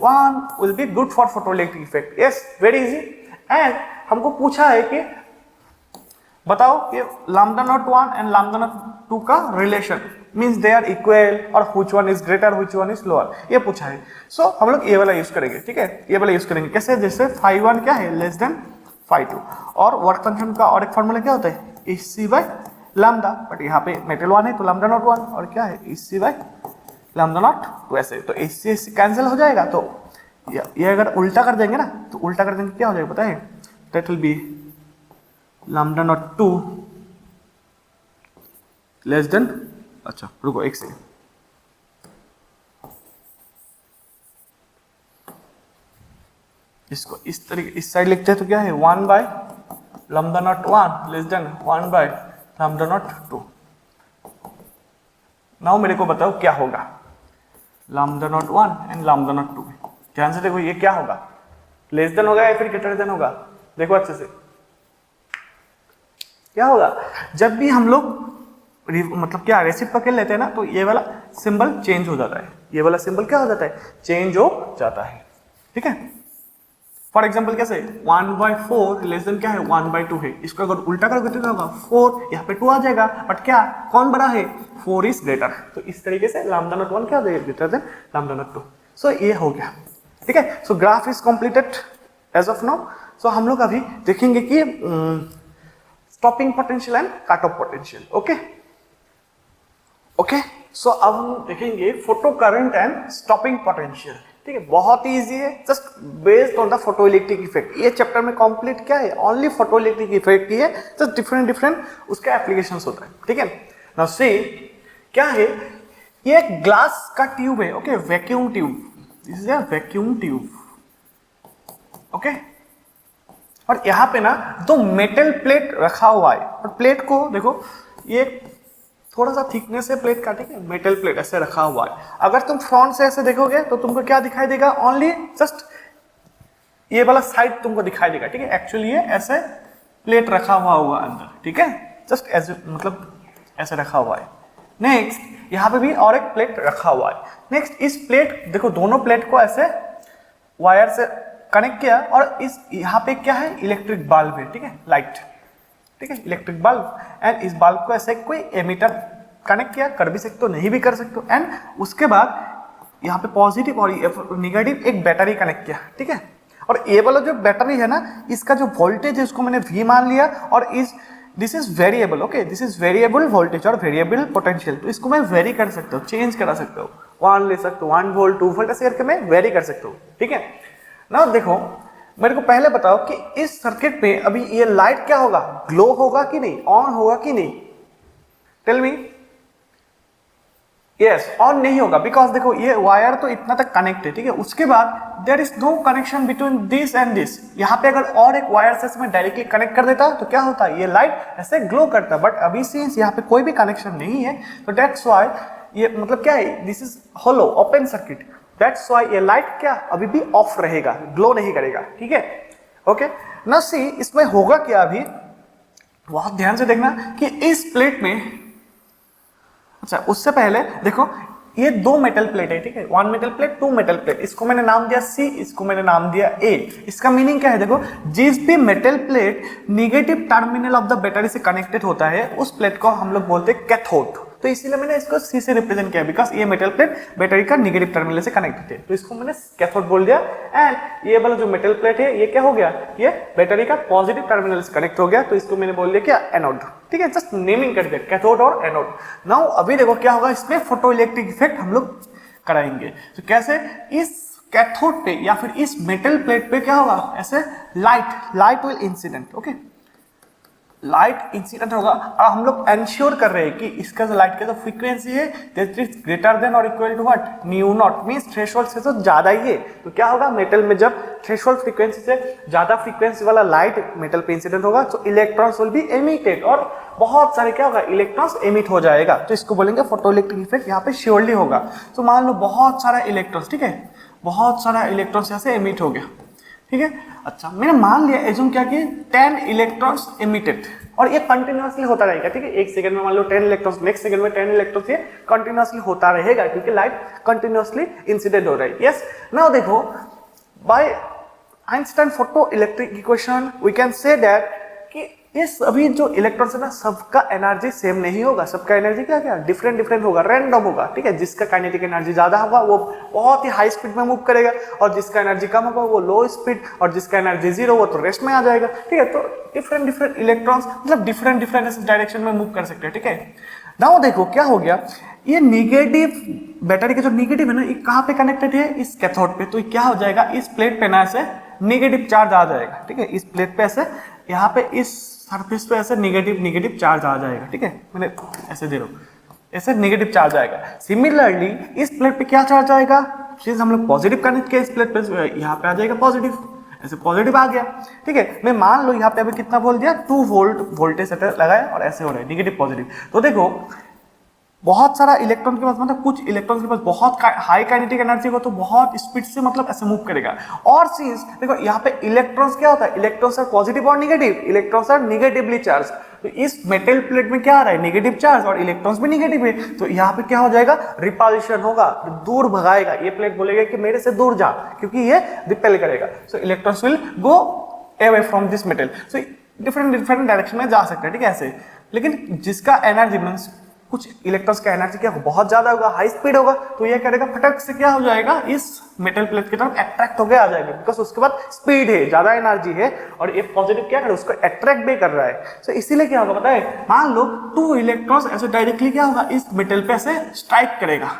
1 will be good for photoelectric effect, yes, very easy. एंड हमको पूछा है कि बताओ ये lambda naught 1 and lambda naught 2 का relation, means they are equal, और which one is greater which one is lower, ये पूछा है। सो हम लोग ये वाला यूज करेंगे, ठीक है, ये वाला यूज करेंगे कैसे, जैसे phi 1 क्या है लेस देन phi 2, और वर्क फंक्शन का और एक फॉर्मूला क्या होता है hc by lambda, बट यहाँ पे मेटल 1 है तो lambda naught 1, और क्या है hc by lambda naught 2, ऐसे तो hc कैंसिल हो जाएगा। तो ये अगर उल्टा कर देंगे ना, तो उल्टा कर देंगे क्या हो जाएगा पता है, that will B lambda naught 2 less than, अच्छा रुको एक सेकेंड, इसको इस तरीके इस साइड लिखते हैं तो क्या है 1 by lambda naught 1 less than 1 by lambda nought 2। Now मेरे को बताओ क्या होगा lambda naught 1 and lambda nought 2। ध्यान से देखो ये क्या होगा, लेस देन होगा या फिर ग्रेटर देन होगा। देखो अच्छे से क्या होगा, जब भी हम लोग मतलब क्या रेसिप्रोकल लेते हैं ना, तो ये वाला सिंबल चेंज हो जाता है, ये वाला सिंबल क्या हो जाता है, चेंज हो जाता है। ठीक है, फॉर एग्जाम्पल कैसे 1/4 लेस देन क्या है 1/2 है, इसको अगर उल्टा करोगे तो क्या होगा 4 यहाँ पे 2 आ जाएगा, बट क्या कौन बड़ा है 4 इज ग्रेटर। तो इस तरीके से लैम्डा नॉट 1 क्या हो जाएगा greater than lambda nought 2। So ये हो गया। ठीक है, so graph is completed as of now. So हम लोग अभी देखेंगे कि stopping potential and cut off potential. Okay okay, so अब हम देखेंगे photo current and stopping potential. ठीक है, बहुत ही इजी है, just based on the photo electric effect. ये चैप्टर में कंप्लीट क्या है, ओनली फोटो इलेक्ट्रिक इफेक्ट ही है, जस्ट डिफरेंट डिफरेंट उसके एप्लीकेशंस होता है। ठीक है, नाउ सी क्या है, ये एक ग्लास का ट्यूब है। Okay, vacuum tube, this is a vacuum tube. Okay, और यहाँ पे ना दो मेटल प्लेट रखा हुआ है, और प्लेट को देखो ये थोड़ा सा थिकनेस है प्लेट का। ठीक है, मेटल प्लेट ऐसे रखा हुआ है। अगर तुम फ्रंट से ऐसे देखोगे तो तुमको क्या दिखाई देगा, ओनली जस्ट ये वाला साइड तुमको दिखाई देगा। ठीक है, एक्चुअली ये ऐसे प्लेट रखा हुआ अंदर। ठीक है, जस्ट ऐसे मतलब ऐसे रखा हुआ है। नेक्स्ट यहाँ पे भी और एक प्लेट रखा हुआ है। नेक्स्ट इस प्लेट देखो, दोनों प्लेट को ऐसे वायर से कनेक्ट किया, और इस यहाँ पे क्या है इलेक्ट्रिक बल्ब है। ठीक है, लाइट। ठीक है, इलेक्ट्रिक बल्ब, एंड इस बल्ब को ऐसे कोई एमिटर कनेक्ट किया, कर भी सकते हो नहीं भी कर सकते हो। एंड उसके बाद यहाँ पे पॉजिटिव और निगेटिव एक बैटरी कनेक्ट किया। ठीक है, और ये वाला जो बैटरी है ना, इसका जो वोल्टेज है उसको मैंने V मान लिया, और this is variable. Okay, this is variable voltage और वेरिएबल पोटेंशियल। तो इसको मैं वेरी कर सकता हूँ, चेंज करा सकता हूँ, 1 ले सकता हूँ, 1 वोल्ट 2 वोल्ट ऐसे करके मैं वेरी कर सकता हूँ। ठीक है, ना देखो मेरे को पहले बताओ कि इस सर्किट में अभी ये लाइट क्या होगा, ग्लो होगा कि नहीं, ऑन होगा कि नहीं, टेल मी। यस, ऑन नहीं होगा, बिकॉज देखो ये वायर तो इतना तक कनेक्ट है। ठीक है, उसके बाद there is no connection between this and this. यहाँ पे अगर और एक वायर से मैं डायरेक्टली कनेक्ट कर देता तो क्या होता है, ये लाइट ऐसे ग्लो करता, बट अभी सिंस यहाँ पे कोई भी कनेक्शन नहीं है, तो दैट्स व्हाई ये मतलब क्या है, this is hollow open circuit, that's why ये लाइट क्या अभी भी ऑफ रहेगा, ग्लो नहीं करेगा। ठीक है, ओके ना। सी इसमें होगा क्या, अभी बहुत ध्यान से देखना कि इस प्लेट में, अच्छा उससे पहले देखो ये दो मेटल प्लेट है। ठीक है, 1 मेटल प्लेट 2 मेटल प्लेट, इसको मैंने नाम दिया C, इसको मैंने नाम दिया A। इसका मीनिंग क्या है, देखो जिस भी metal plate negative terminal of the battery से कनेक्टेड होता है उस प्लेट को हम लोग बोलते हैं कैथोड। तो इसीलिए मैंने इसको C से रिप्रेजेंट किया, बिकॉज ये मेटल प्लेट बैटरी का निगेटिव टर्मिनल से कनेक्टेड है, तो इसको मैंने कैथोड बोल दिया। एंड ये वाला जो मेटल प्लेट है ये क्या हो गया, ये बैटरी का पॉजिटिव टर्मिनल से कनेक्ट हो गया, तो इसको मैंने बोल दिया क्या, एनोड। ठीक है, जस्ट नेमिंग कर दिया कैथोड और एनोड। नाउ अभी देखो क्या होगा, इसमें फोटो इलेक्ट्रिक इफेक्ट हम लोग कराएंगे। तो कैसे, इस कैथोड पे या फिर इस मेटल प्लेट पे क्या होगा, ऐसे light will incident. Okay, light incident होगा, और हम लोग एंश्योर कर रहे हैं कि इसका जो लाइट का जो फ्रीक्वेंसी है दैट इज ग्रेटर देन और equal to what, mu naught, means threshold से तो ज्यादा ही है। तो क्या होगा, मेटल में जब थ्रेशोल्ड फ्रीक्वेंसी से ज्यादा फ्रीक्वेंसी वाला लाइट मेटल पे इंसिडेंट होगा तो इलेक्ट्रॉन्स विल बी एमिटेड, और बहुत सारे क्या होगा, इलेक्ट्रॉन्स एमिट हो जाएगा। तो इसको बोलेंगे फोटो इलेक्ट्रिक इफेक्ट, यहाँ पे श्योरली होगा। तो मान लो बहुत सारा इलेक्ट्रॉन्स, ठीक है, बहुत सारा इलेक्ट्रॉन्स यहाँ से एमिट हो गया। ठीक है, अच्छा मैंने मान लिया एज्यूम क्या कि 10 इलेक्ट्रॉन्स एमिटेड, और ये कंटिन्यूअसली होता रहेगा। ठीक है, एक सेकंड में मान लो 10 इलेक्ट्रॉन्स, नेक्स्ट सेकंड में 10 इलेक्ट्रॉन्स, ये कंटिन्यूअसली होता रहेगा क्योंकि लाइट कंटिन्यूअसली इंसिडेंट हो रहा है। यस, नाउ देखो by Einstein photo electric equation we can say that कि ये सभी जो इलेक्ट्रॉन्स है ना, सबका एनर्जी सेम नहीं होगा, सबका एनर्जी क्या क्या डिफरेंट होगा, रैंडम होगा। ठीक है, जिसका काइनेटिक एनर्जी ज्यादा होगा वो बहुत ही हाई स्पीड में मूव करेगा, और जिसका एनर्जी कम होगा वो लो स्पीड, और जिसका एनर्जी 0 वो तो रेस्ट में आ जाएगा। ठीक है, तो डिफरेंट इलेक्ट्रॉन्स मतलब डिफरेंट डायरेक्शन में मूव कर सकते हैं। ठीक है, नाउ देखो क्या हो गया, ये निगेटिव बैटरी का जो निगेटिव है ना, ये कहाँ पे कनेक्टेड है, इस कैथोड पे। तो क्या हो जाएगा, इस प्लेट पे ना ऐसे निगेटिव चार्ज आ जाएगा। ठीक है, इस प्लेट पे ऐसे, यहाँ पे इस सरफेस पे ऐसे निगेटिव चार्ज आ जाएगा। ठीक है, मैंने ऐसे दे रहा हूँ, ऐसे निगेटिव चार्ज आएगा। सिमिलरली इस प्लेट पे क्या चार्ज आएगा, सिंस हम लोग पॉजिटिव कनेक्ट किया इस प्लेट पे, यहाँ पे आ जाएगा पॉजिटिव। ऐसे पॉजिटिव आ गया। ठीक है, मैं मान लो यहाँ पे अभी कितना बोल दिया 2 वोल्ट वोल्टेज लगाया और ऐसे हो रहा है नेगेटिव पॉजिटिव। तो देखो बहुत सारा इलेक्ट्रॉन के पास मतलब कुछ इलेक्ट्रॉन के पास बहुत हाई काइनेटिक एनर्जी हो तो बहुत स्पीड से मतलब ऐसे मूव करेगा। और सिंस देखो यहाँ पे इलेक्ट्रॉन्स क्या होता है, इलेक्ट्रॉन्स आर पॉजिटिव और negative, electrons are negatively charge. तो इस मेटल प्लेट में क्या आ रहा है, नेगेटिव चार्ज और इलेक्ट्रॉन्स भी नेगेटिव है। तो यहाँ पे क्या हो जाएगा, रिपल्शन होगा, दूर भगाएगा। ये प्लेट बोलेगा कि मेरे से दूर जा, क्योंकि ये रिपेल करेगा। सो electrons will go away from this metal. So different direction में जा सकते हैं, ठीक है ऐसे। लेकिन जिसका एनर्जी मींस कुछ इलेक्ट्रॉन्स का एनर्जी क्या बहुत ज्यादा होगा, हाई स्पीड होगा, तो ये करेगा फटक से क्या हो जाएगा, इस मेटल प्लेट की तरफ अट्रैक्ट होकर आ जाएगा। बिकॉज उसके बाद स्पीड है, ज्यादा एनर्जी है और ये पॉजिटिव क्या कर रहा है, उसको अट्रैक्ट भी कर रहा है। सो इसीलिए क्या होगा पता है, मान लो 2 इलेक्ट्रॉन्स ऐसे डायरेक्टली क्या होगा, इस मेटल पे ऐसे स्ट्राइक करेगा।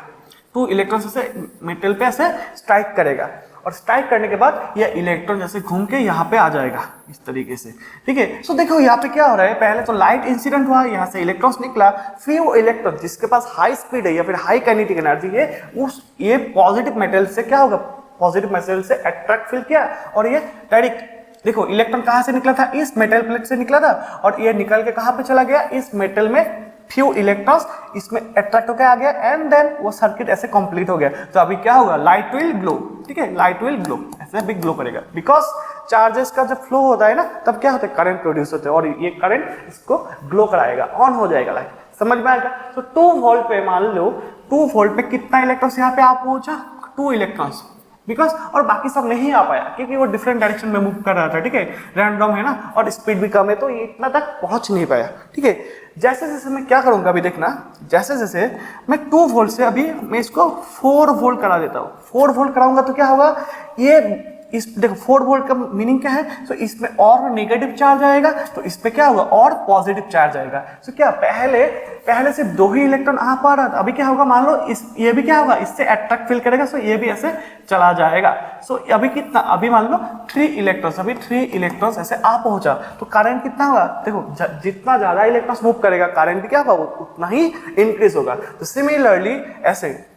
2 इलेक्ट्रॉन्स ऐसे मेटल पे ऐसे स्ट्राइक करेगा और स्ट्राइक करने के बाद यह इलेक्ट्रॉन जैसे घूम के यहाँ पे आ जाएगा इस तरीके से। ठीक है, सो देखो यहाँ पे क्या हो रहा है, पहले तो लाइट इंसिडेंट हुआ, यहाँ से इलेक्ट्रॉन्स निकला, फिर वो इलेक्ट्रॉन जिसके पास हाई स्पीड है या फिर हाई काइनेटिक एनर्जी है, उस ये पॉजिटिव मेटल से क्या होगा, पॉजिटिव मेटल से अट्रैक्ट फील किया और ये डायरेक्ट देखो इलेक्ट्रॉन कहाँ से निकला था, इस मेटल प्लेट से निकला था और ये निकल के कहाँ पे चला गया, इस मेटल में फ्यू इलेक्ट्रॉन्स इसमें अट्रैक्ट होकर आ गया एंड देन वो सर्किट ऐसे कंप्लीट हो गया। तो अभी क्या होगा, लाइट विल ग्लो। ठीक है, लाइट विल ग्लो, ऐसे भी ग्लो करेगा। बिकॉज चार्जेस का जब फ्लो होता है ना, तब क्या होता है, करंट प्रोड्यूस होता है और ये करंट इसको ग्लो कराएगा, ऑन हो जाएगा लाइट। समझ में आएगा। तो 2 वोल्ट पे मान लो 2 वोल्ट पे कितना इलेक्ट्रॉन्स यहाँ पे आप पहुंचा, 2 इलेक्ट्रॉन्स। बिकॉज और बाकी सब नहीं आ पाया क्योंकि वो डिफरेंट डायरेक्शन में मूव कर रहा था। ठीक है, रैंडम है ना और स्पीड भी कम है, तो ये इतना तक पहुंच नहीं पाया। ठीक है, जैसे जैसे मैं क्या करूंगा अभी देखना, जैसे जैसे मैं 2 वोल्ट से अभी मैं इसको 4 वोल्ट करा देता हूँ। 4 वोल्ट कराऊंगा तो क्या होगा, ये इस देखो 4 वोल्ट का मीनिंग क्या है, तो इसमें और नेगेटिव चार्ज आएगा तो इस पे क्या होगा, और पॉजिटिव चार्ज आएगा। तो क्या पहले सिर्फ 2 ही इलेक्ट्रॉन आ पा रहा था, अभी क्या होगा, मान लो इस ये भी क्या होगा, इससे अट्रैक्ट फील करेगा, सो ये भी ऐसे चला जाएगा। सो अभी कितना, अभी मान लो 3 इलेक्ट्रॉन्स, अभी 3 इलेक्ट्रॉन्स ऐसे आ पहुंचा, तो करंट कितना होगा, देखो जितना ज्यादा इलेक्ट्रॉन्स मूव करेगा करंट भी क्या होगा, उतना ही इंक्रीज होगा। तो सिमिलरली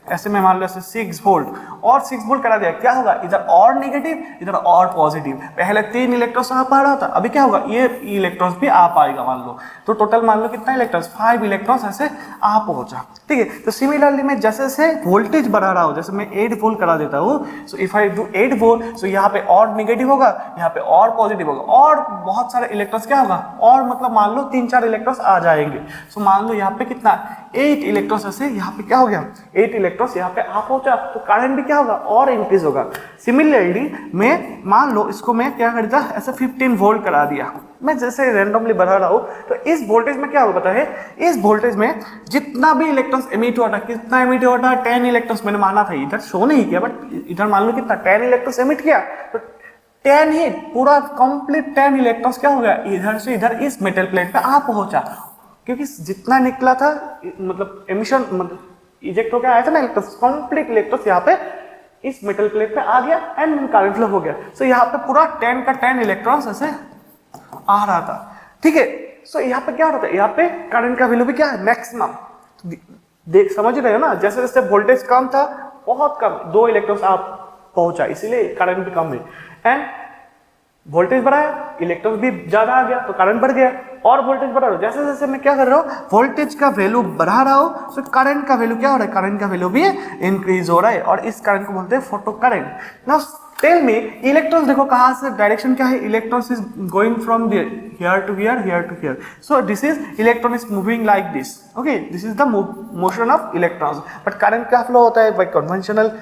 ऐसे में मान लो 6 वोल्ट और 6 वोल्ट करा दिया, क्या होगा, इधर और नेगेटिव इधर और पॉजिटिव। पहले 3 इलेक्ट्रॉन्स आ पा रहा था, अभी क्या होगा, ये इलेक्ट्रॉन्स भी आ पाएगा मान लो। तो टोटल मान लो कितना इलेक्ट्रॉन्स, 5 इलेक्ट्रॉन्स ऐसे आ पहुंचा। ठीक है, तो सिमिलरली मैं जैसे जैसे वोल्टेज बढ़ा रहा हूँ, जैसे मैं 8 वोल्ट करा देता हूँ, so if I do 8 volt, so यहाँ पे और नेगेटिव होगा, यहाँ पे और पॉजिटिव होगा और बहुत सारे इलेक्ट्रॉन्स क्या होगा, और मतलब मान लो 3-4 इलेक्ट्रॉन्स आ जाएंगे। सो मान लो यहाँ पे कितना 8 इलेक्ट्रॉन्स ऐसे यहाँ पे क्या हो गया, 8 इलेक्ट्रॉन्स यहाँ पे आ पहुंचा, तो करंट भी क्या होगा, और इंक्रीज होगा। सिमिलरली मैं मान लो इसको मैं क्या कर देता, ऐसे 15 वोल्ट करा दिया, मैं जैसे रैंडमली बढ़ा रहा हूं, तो इस वोल्टेज में क्या होगा पता है, इस वोल्टेज में जितना भी इलेक्ट्रॉन्स एमिट हुआ था, कितना एमिट हुआ था, 10 इलेक्ट्रॉन्स मैंने माना था, इधर शो नहीं किया बट इधर मान लो कितना 10 इलेक्ट्रॉन्स एमिट किया, तो 10 ही पूरा कंप्लीट 10 इलेक्ट्रॉन्स क्या हो गया, इधर से इधर इस मेटल प्लेट पे आ पहुंचा, क्योंकि जितना निकला था मतलब एमिशन मतलब इजेक्ट होकर आया था ना इलेक्ट्रॉन्स, कंप्लीट इलेक्ट्रॉन्स यहाँ पे इस मेटल प्लेट पे आ गया एंड करंट फ्लो हो गया। सो यहाँ पे पूरा 10 का 10 इलेक्ट्रॉन्स ऐसे आ रहा था। ठीक है, सो यहाँ पे क्या हो रहा था, यहाँ पे करंट का वैल्यू भी क्या है, मैक्सिमम। देख समझ रहे हो ना, जैसे जैसे वोल्टेज कम था, बहुत कम 2 इलेक्ट्रॉन्स आप पहुंचा, इसीलिए करंट भी कम है। एंड वोल्टेज बढ़ाया, इलेक्ट्रॉन भी ज्यादा आ गया तो करंट बढ़ गया, और वोल्टेज बढ़ा रहा हूं, जैसे जैसे मैं क्या कर रहा हूँ, वोल्टेज का वैल्यू बढ़ा रहा हूँ, तो करंट का वैल्यू क्या हो रहा है, करंट का वैल्यू भी इंक्रीज हो रहा है, और इस करंट को बोलते हैं photo current. Now tell me, electrons देखो कहाँ से, डायरेक्शन क्या है, electrons is going from here to here, here to here, so this is electron is moving like this. Okay, this is the motion of electrons, but current क्या flow होता है, by conventional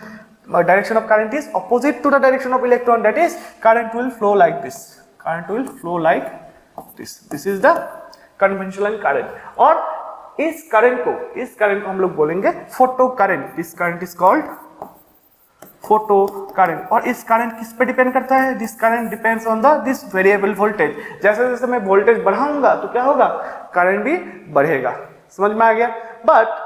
direction of current is opposite to the direction of electron, that is current will flow like this, current will flow like this is the conventional current। और इस current को हम लोग बोलेंगे photo current, this current is called photo current. और इस current किस पे डिपेंड करता है, this current depends on the this variable voltage, जैसे जैसे मैं वोल्टेज बढ़ाऊंगा तो क्या होगा, करंट भी बढ़ेगा। समझ में आ गया। बट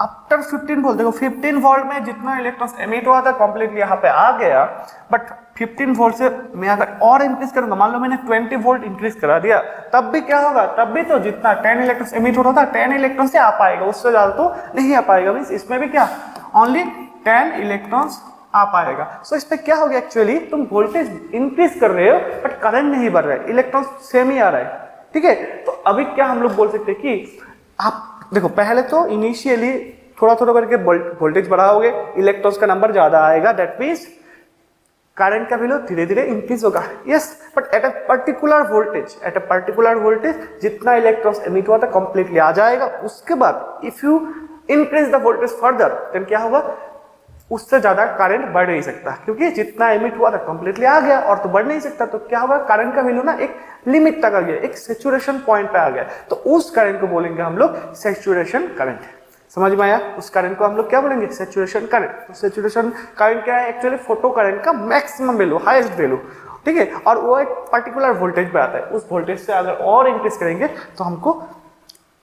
आफ्टर 15 वोल्ट, देखो 15 वोल्ट में जितना इलेक्ट्रॉन्स एमिट हुआ था कंप्लीटली यहाँ पे आ गया, बट 15 वोल्ट से मैं अगर और इंक्रीज करूंगा, मान लो मैंने 20 वोल्ट इंक्रीज करा दिया, तब भी क्या होगा, तब भी तो जितना 10 इलेक्ट्रॉन्स एमिट हो रहा था 10 इलेक्ट्रॉन से आ पाएगा, उससे ज्यादा तो नहीं आ पाएगा। मींस इसमें भी क्या, ओनली 10 इलेक्ट्रॉन्स आ पाएगा। सो इस पे क्या हो गया, एक्चुअली तुम वोल्टेज इंक्रीज कर रहे हो बट करंट नहीं बढ़ रहा है, इलेक्ट्रॉन सेम ही आ रहा है, ठीक है। तो अभी क्या हम लोग बोल सकते हैं कि आप देखो, पहले तो इनिशियली थोड़ा थोड़ा करके वोल्टेज बढ़ाओगे, इलेक्ट्रॉन्स का नंबर ज्यादा आएगा, दैट मीन्स करंट का वैल्यू धीरे धीरे इंक्रीज होगा। Yes, but at a particular voltage जितना इलेक्ट्रॉन्स एमिट हुआ था कंप्लीटली आ जाएगा। उसके बाद if you increase the voltage further then क्या होगा, उससे ज्यादा करंट बढ़ नहीं सकता, क्योंकि जितना एमिट हुआ था कंप्लीटली आ गया और तो बढ़ नहीं सकता। तो क्या होगा, करंट का वैल्यू ना एक लिमिट तक आ गया, एक सैचुरेशन पॉइंट पे आ गया। तो उस करंट को बोलेंगे हम लोग सैचुरेशन करंट। समझ में आया? उस करंट को हम लोग क्या बोलेंगे, सैचुरेशन करंट। तो सैचुरेशन करंट क्या है, एक्चुअली फोटो करंट का मैक्सिमम वैल्यू, हाईएस्ट वैल्यू, ठीक है। और वो एक पर्टिकुलर वोल्टेज पे आता है, उस वोल्टेज से अगर और इंक्रीज करेंगे तो हमको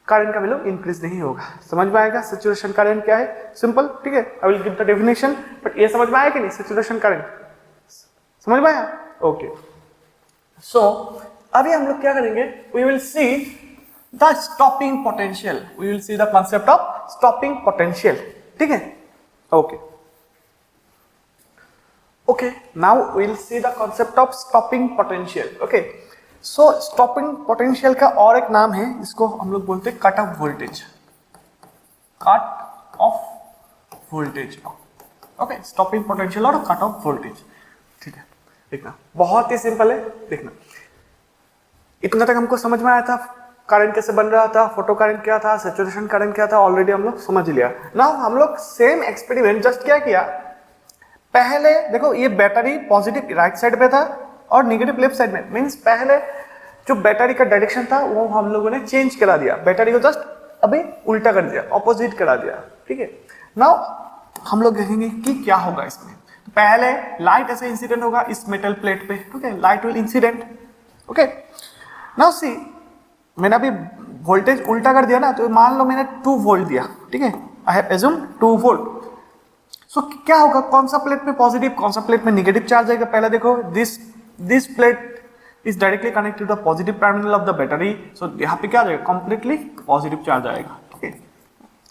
करंट का वैल्यू इंक्रीज नहीं होगा। समझ में आएगा सैचुरेशन करंट क्या है? सिंपल, ठीक है। I will give the definition, but ये समझ में आया कि नहीं, सैचुरेशन करंट समझ में आया? ओके, सो अभी हम लोग क्या करेंगे, we will see the stopping potential, we will see the concept of stopping potential, ठीक है। Okay okay, now we will see the concept of stopping potential. Okay, so stopping potential का और एक नाम है, इसको हम लोग बोलते हैं cut off voltage, cut off voltage. Okay, stopping potential और कट ऑफ वोल्टेज, ठीक है। देखना बहुत ही सिंपल है, देखना इतना तक हमको समझ में आया था, करंट कैसे बन रहा था, फोटो करंट क्या था, सैचुरेशन करंट क्या था, ऑलरेडी हम लोग समझ लिया। नाउ हम लोग सेम एक्सपेरिमेंट जस्ट क्या किया, पहले देखो ये बैटरी पॉजिटिव राइट साइड पे था और नेगेटिव लेफ्ट साइड में, मींस पहले जो बैटरी का डायरेक्शन था वो हम लोगों ने चेंज करा दिया, बैटरी को जस्ट अभी उल्टा कर दिया, ऑपोजिट करा दिया, ठीक है। नाउ हम लोग देखेंगे कि क्या होगा इसमें। पहले लाइट ऐसे इंसिडेंट होगा इस मेटल प्लेट पे, ठीक है, light will incident. Okay, now see मैंने अभी वोल्टेज उल्टा कर दिया ना, तो मान लो मैंने 2 वोल्ट दिया, ठीक है, आई हैव एज्यूम 2 वोल्ट। सो क्या होगा, कौन सा प्लेट में पॉजिटिव, कौन सा प्लेट में नेगेटिव चार्ज आएगा। पहले देखो, this plate is directly connected to the positive terminal of the battery, so यहाँ पे क्या आ जाएगा, कंप्लीटली पॉजिटिव चार्ज आएगा, ठीक है।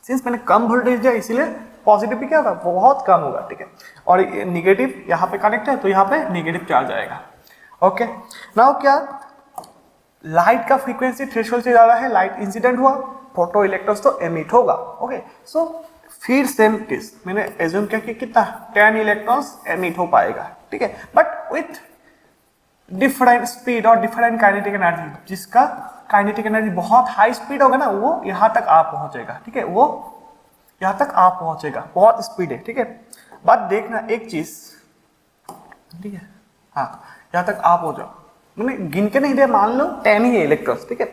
सिंस मैंने कम वोल्टेज दिया इसीलिए पॉजिटिव भी क्या होगा, बहुत कम होगा, ठीक है। और नेगेटिव यहाँ पे कनेक्ट है तो यहाँ पे नेगेटिव चार्ज आएगा। ओके, नाउ क्या, लाइट का फ्रीक्वेंसी थ्रेशोल्ड से ज्यादा है, लाइट इंसिडेंट हुआ, फोटो इलेक्ट्रॉन्स तो एमिट होगा। ओके, सो फिर सेम केस मैंने एज्यूम किया कि कितना 10 इलेक्ट्रॉन्स एमिट हो पाएगा, ठीक है, बट विथ डिफरेंट स्पीड और डिफरेंट काइनेटिक एनर्जी। जिसका काइनेटिक एनर्जी बहुत हाई स्पीड होगा ना, वो यहाँ तक आ पहुंचेगा, ठीक है, वो यहाँ तक आ पहुंचेगा, बहुत स्पीड है, ठीक है। बात देखना एक चीज, ठीक है, हाँ यहाँ तक आ पहुंचो, मैंने गिन के नहीं दिया, मान लो 10 ही है इलेक्ट्रॉन्स, ठीक है।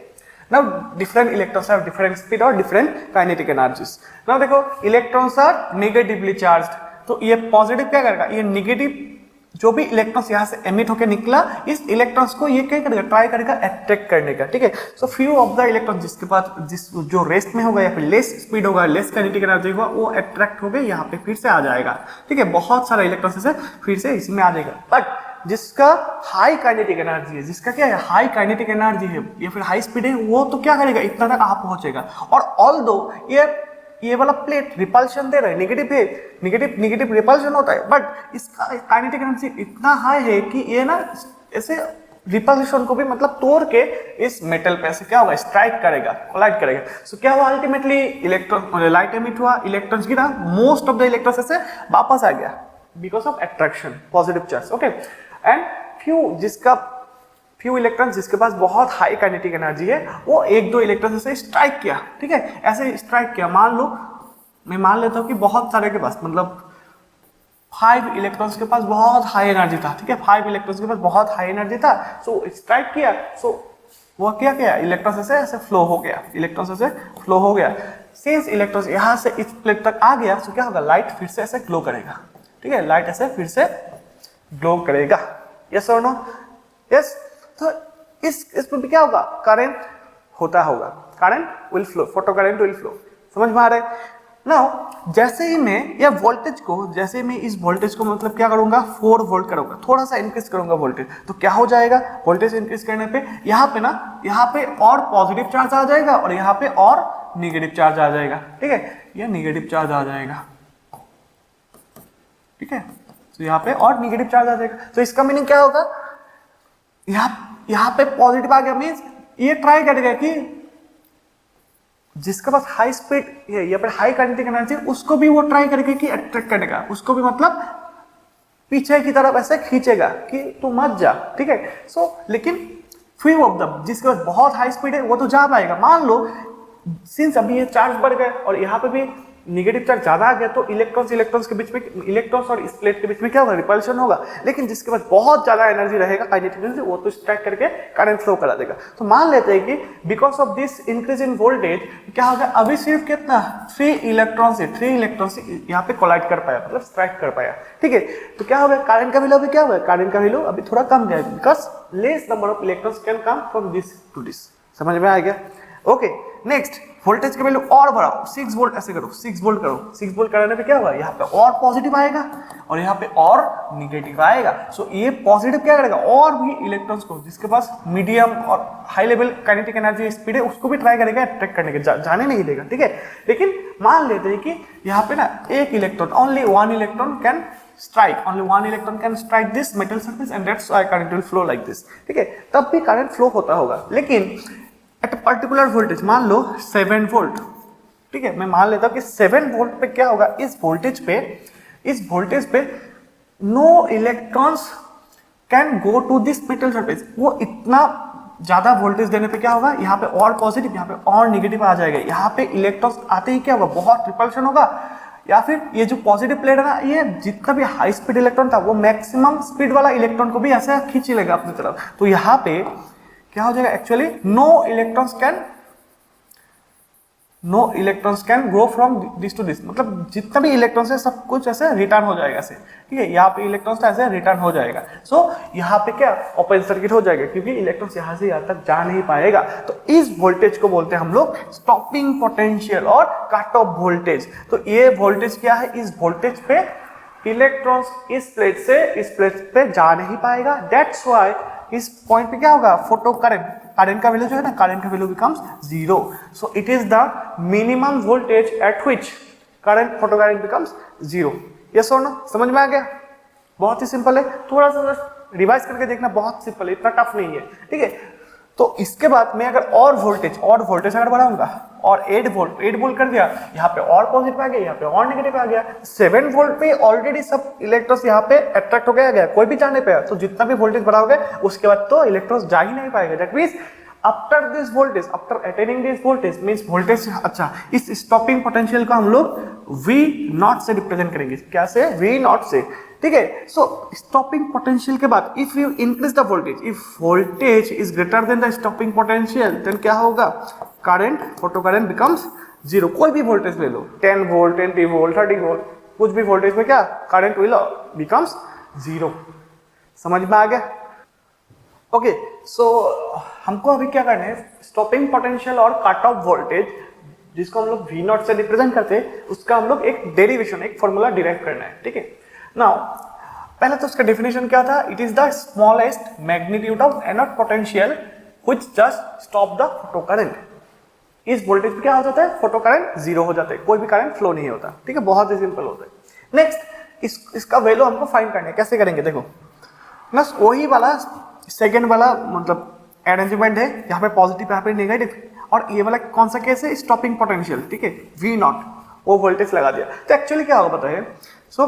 Now different electrons have different speed और डिफरेंट काइनेटिक एनर्जीज। नाउ देखो, इलेक्ट्रॉन्स आर नेगेटिवली चार्ज्ड, तो ये पॉजिटिव क्या करेगा, ये नेगेटिव जो भी इलेक्ट्रॉन्स यहाँ से एमिट होकर निकला, इस इलेक्ट्रॉन्स को ये क्या करेगा, ट्राई करेगा अट्रैक्ट करने का, ठीक है। So few of the electron जिसके पास जो रेस्ट में होगा या फिर लेस स्पीड होगा, लेस काइनेटिक एनर्जी होगा, वो अट्रैक्ट हो गए यहाँ पे फिर से आ जाएगा, ठीक है। बहुत सारा इलेक्ट्रॉन से फिर से इसमें आ जाएगा। बट जिसका हाई काइनेटिक एनर्जी है, जिसका क्या है, हाई काइनेटिक एनर्जी है या फिर हाई स्पीड है, वो तो क्या करेगा, इतना तक आ पहुंचेगा। और ऑल्दो ये वाला प्लेट रिपल्शन दे रहा है, नेगेटिव रिपल्शन होता है, बट इसका काइनेटिक एनर्जी इतना हाई है कि ये ना ऐसे रिपल्शन को भी मतलब तोड़ के इस मेटल पे ऐसे क्या होगा, स्ट्राइक करेगा, कोलाइड करेगा। सो क्या हुआ, अल्टीमेटली इलेक्ट्रॉन लाइट एमिट हुआ, इलेक्ट्रॉन्स गिरा, मोस्ट ऑफ द इलेक्ट्रॉन्स ऐसे वापस आ गया because of attraction, positive charge. Okay, and few electrons जिसके पास बहुत हाई काइनेटिक एनर्जी है, वो 1-2 इलेक्ट्रॉन से स्ट्राइक किया, ठीक है, ऐसे स्ट्राइक किया। मान लो मैं मान लेता हूँ कि बहुत सारे के पास मतलब 5 इलेक्ट्रॉन्स के पास बहुत हाई एनर्जी था, ठीक है, 5 इलेक्ट्रॉन्स के पास बहुत हाई एनर्जी था, सो स्ट्राइक किया, सो वो क्या किया, इलेक्ट्रॉन ऐसे फ्लो हो गया, इलेक्ट्रॉन ऐसे फ्लो हो गया। सिंस इलेक्ट्रॉन यहाँ से इस प्लेट तक आ गया, सो क्या होगा, लाइट फिर से ऐसे ग्लो करेगा, ठीक है, लाइट ऐसे फिर से ग्लो करेगा। यस और नो? यस। तो इसमें भी क्या होगा, करंट होगा, current will flow, photo current will flow. समझ में आ रहा है? नाउ जैसे ही मैं इस वोल्टेज को मतलब क्या करूंगा, 4 वोल्ट करूंगा, थोड़ा सा इंक्रीज करूंगा वोल्टेज, तो क्या हो जाएगा, वोल्टेज इंक्रीज करने पे यहाँ पे और पॉजिटिव चार्ज आ जाएगा और यहाँ पे और नेगेटिव चार्ज आ जाएगा, ठीक है, ये नेगेटिव चार्ज आ जाएगा, ठीक है, तो यहाँ पे और निगेटिव चार्ज आ जाएगा। तो इसका मीनिंग क्या होगा, यहाँ पे पॉजिटिव आ गया, मीन्स ये ट्राई करेगा कि जिसके पास हाई स्पीड है या फिर हाई काइनेटिक एनर्जी, उसको भी वो ट्राई करेगा कि अट्रैक्ट करेगा, उसको भी मतलब पीछे की तरफ ऐसे खींचेगा कि तू मत जा, ठीक है। सो लेकिन फ्यू ऑफ दम, जिसके पास बहुत हाई स्पीड है वो तो जा पाएगा। मान लो सिंस अभी ये चार्ज बढ़ गए और यहाँ पे भी नेगेटिव चार्ज ज्यादा आ गया, तो इलेक्ट्रॉन्स के बीच में, इलेक्ट्रॉन्स और इस प्लेट के बीच में क्या होगा, रिपल्शन होगा। लेकिन जिसके पास बहुत ज्यादा एनर्जी रहेगा, काइनेटिक एनर्जी, वो तो स्ट्राइक करके करंट फ्लो करा देगा। तो मान लेते हैं कि because of this increase in voltage क्या होगा, अभी सिर्फ कितना 3 इलेक्ट्रॉन से यहाँ पे कोलाइड कर पाया, मतलब स्ट्राइक कर पाया, ठीक है। तो क्या होगा, करंट का वैल्यू अभी क्या होगा, करंट का वैल्यू अभी थोड़ा कम गया, because less number of electrons can come from this to this. समझ में आ गया? ओके, नेक्स्ट वोल्टेज का वैल्यू और बढ़ाओ, 6 वोल्ट ऐसे करो, 6 वोल्ट करो। 6 वोल्ट कराने पे क्या होगा, यहाँ पे और पॉजिटिव आएगा और यहाँ पे और निगेटिव आएगा। सो ये पॉजिटिव क्या करेगा, और भी इलेक्ट्रॉन्स को, जिसके पास मीडियम और high level kinetic energy speed है, उसको भी ट्राई करेगा अट्रैक्ट करने के, जाने नहीं देगा, ठीक है। लेकिन मान लेते हैं कि यहाँ पे ना एक electron, only one electron can strike this metal surface and that's why current will flow like this, ठीक है। तब भी करंट फ्लो होता होगा, लेकिन एट पर्टिकुलर वोल्टेज, मान लो 7 वोल्ट, ठीक है। मैं मान लेता हूं कि 7 वोल्ट पे क्या होगा, इस वोल्टेज पे no electrons can go to this metal surface. वो इतना ज्यादा वोल्टेज देने पे क्या होगा, यहाँ पे और पॉजिटिव, यहाँ पे और निगेटिव आ जाएगा। यहाँ पे इलेक्ट्रॉन्स आते ही क्या होगा, बहुत रिपल्शन होगा, या फिर ये जो पॉजिटिव प्लेट है ना, ये जितना भी हाई स्पीड इलेक्ट्रॉन था, वो मैक्सिमम स्पीड वाला इलेक्ट्रॉन को भी ऐसे खींच लेगा अपनी तरफ। तो यहाँ पे क्या हो जाएगा, actually no electrons can go from this to this, मतलब जितना भी इलेक्ट्रॉन्स है सब कुछ ऐसे रिटर्न हो जाएगा ऐसे, ठीक है। यहाँ पे इलेक्ट्रॉन्स ऐसे रिटर्न हो जाएगा। सो यहाँ पे क्या ओपन सर्किट हो जाएगा, क्योंकि इलेक्ट्रॉन्स यहाँ से यहाँ तक जा नहीं पाएगा। तो इस वोल्टेज को बोलते हैं हम लोग स्टॉपिंग पोटेंशियल और कट ऑफ वोल्टेज। तो ये वोल्टेज क्या है, इस वोल्टेज पे इलेक्ट्रॉन्स इस प्लेट से इस प्लेट पे जा नहीं पाएगा। दैट्स व्हाई इस पॉइंट पे क्या होगा, फोटो करंट का वैल्यू जो है ना, करंट का value becomes 0। So it is the minimum voltage at which current, photo current becomes 0। Yes और नो? समझ में आ गया? बहुत ही सिंपल है, थोड़ा सा रिवाइज करके देखना, बहुत सिंपल है, इतना टफ नहीं है, ठीक है। तो इसके बाद मैं अगर और वोल्टेज अगर बढ़ाऊंगा और 8 वोल्ट कर दिया, यहाँ पे और पॉजिटिव आ गया, यहाँ पे और नेगेटिव आ गया। 7 वोल्ट पे ऑलरेडी सब इलेक्ट्रॉन्स यहाँ पे अट्रैक्ट हो गया, कोई भी जाने पे, तो जितना भी वोल्टेज बढ़ाओगे उसके बाद तो इलेक्ट्रॉन्स जा ही नहीं पाएगा। That means after this voltage, after attaining this voltage, means voltage, अच्छा, इस स्टॉपिंग पोटेंशियल को हम लोग V0 से रिप्रेजेंट करेंगे। क्या से? V0 से, ठीक है। सो स्टॉपिंग पोटेंशियल के बाद if you increase the voltage, if voltage is greater than the stopping potential, then क्या होगा, करंट, फोटो करंट बिकम्स 0। कोई भी वोल्टेज ले लो, 10 वोल्ट, 20 वोल्ट, 30 वोल्ट, कुछ भी वोल्टेज में क्या करंट विल बिकम्स 0। समझ में आ गया? ओके, सो हमको अभी क्या करना है, स्टॉपिंग पोटेंशियल और कट ऑफ वोल्टेज, जिसको हम लोग V0 से रिप्रेजेंट करते हैं, उसका हम लोग एक डेरिवेशन, एक फॉर्मूला डिराइव करना है, ठीक है। नाउ पहले तो उसका डेफिनेशन क्या था, it is the smallest magnitude of anode potential which just stop the photo current. इस वोल्टेज पे क्या हो जाता है, फोटो करंट 0 हो जाता है, कोई भी करंट फ्लो नहीं होता, ठीक है। बहुत ही सिंपल होता है। नेक्स्ट इसका वैल्यू हमको फाइंड करना है। कैसे करेंगे, देखो ना, वही वाला सेकेंड वाला मतलब अरेंजमेंट है, यहाँ पे पॉजिटिव, यहाँ पे नेगेटिव, और ये वाला कौन सा केस है, स्टॉपिंग पोटेंशियल, ठीक है, V0, वो वोल्टेज लगा दिया। तो एक्चुअली क्या होगा पता है, सो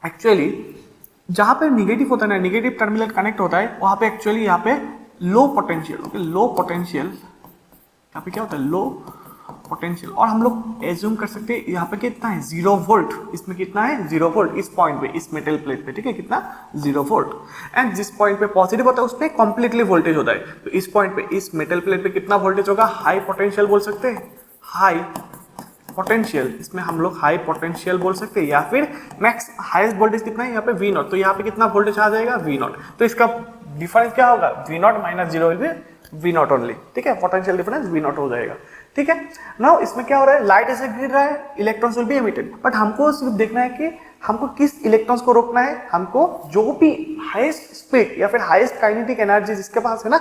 एक्चुअली जहाँ पे निगेटिव होता है ना, निगेटिव टर्मिनल कनेक्ट होता है, वहाँ पे एक्चुअली यहाँ पे low potential, okay, low potential, यहाँ पे क्या होता है, लो पोटेंशियल। और हम लोग एज्यूम कर सकते हैं यहाँ पे कितना है, 0 वोल्ट, इसमें कितना है, 0 वोल्ट, इस पॉइंट पे, इस मेटल प्लेट पे, ठीक है, कितना, 0 वोल्ट। एंड जिस पॉइंट पे पॉजिटिव होता है उस पे कंप्लीटली वोल्टेज होता है। तो इस पॉइंट पे, इस मेटल प्लेट पे कितना वोल्टेज होगा, हाई पोटेंशियल बोल सकते हैं, हाई पोटेंशियल, इसमें हम लोग हाई पोटेंशियल बोल सकते हैं, या फिर मैक्स हाईएस्ट वोल्टेज कितना है यहाँ पे, V0। तो यहाँ पे कितना वोल्टेज आ जाएगा, V0। तो इसका डिफरेंस क्या होगा, V0 minus 0 will be V0 only, ठीक है, पोटेंशियल डिफरेंस V0 हो जाएगा, ठीक है। नाउ इसमें क्या हो रहा है, लाइट ऐसे गिर रहा है, electrons will be emitted, but हमको सिर्फ देखना है कि हमको किस इलेक्ट्रॉन्स को रोकना है, हमको जो भी हाईएस्ट स्पीड या फिर हाईएस्ट काइनेटिक एनर्जी जिसके पास है ना,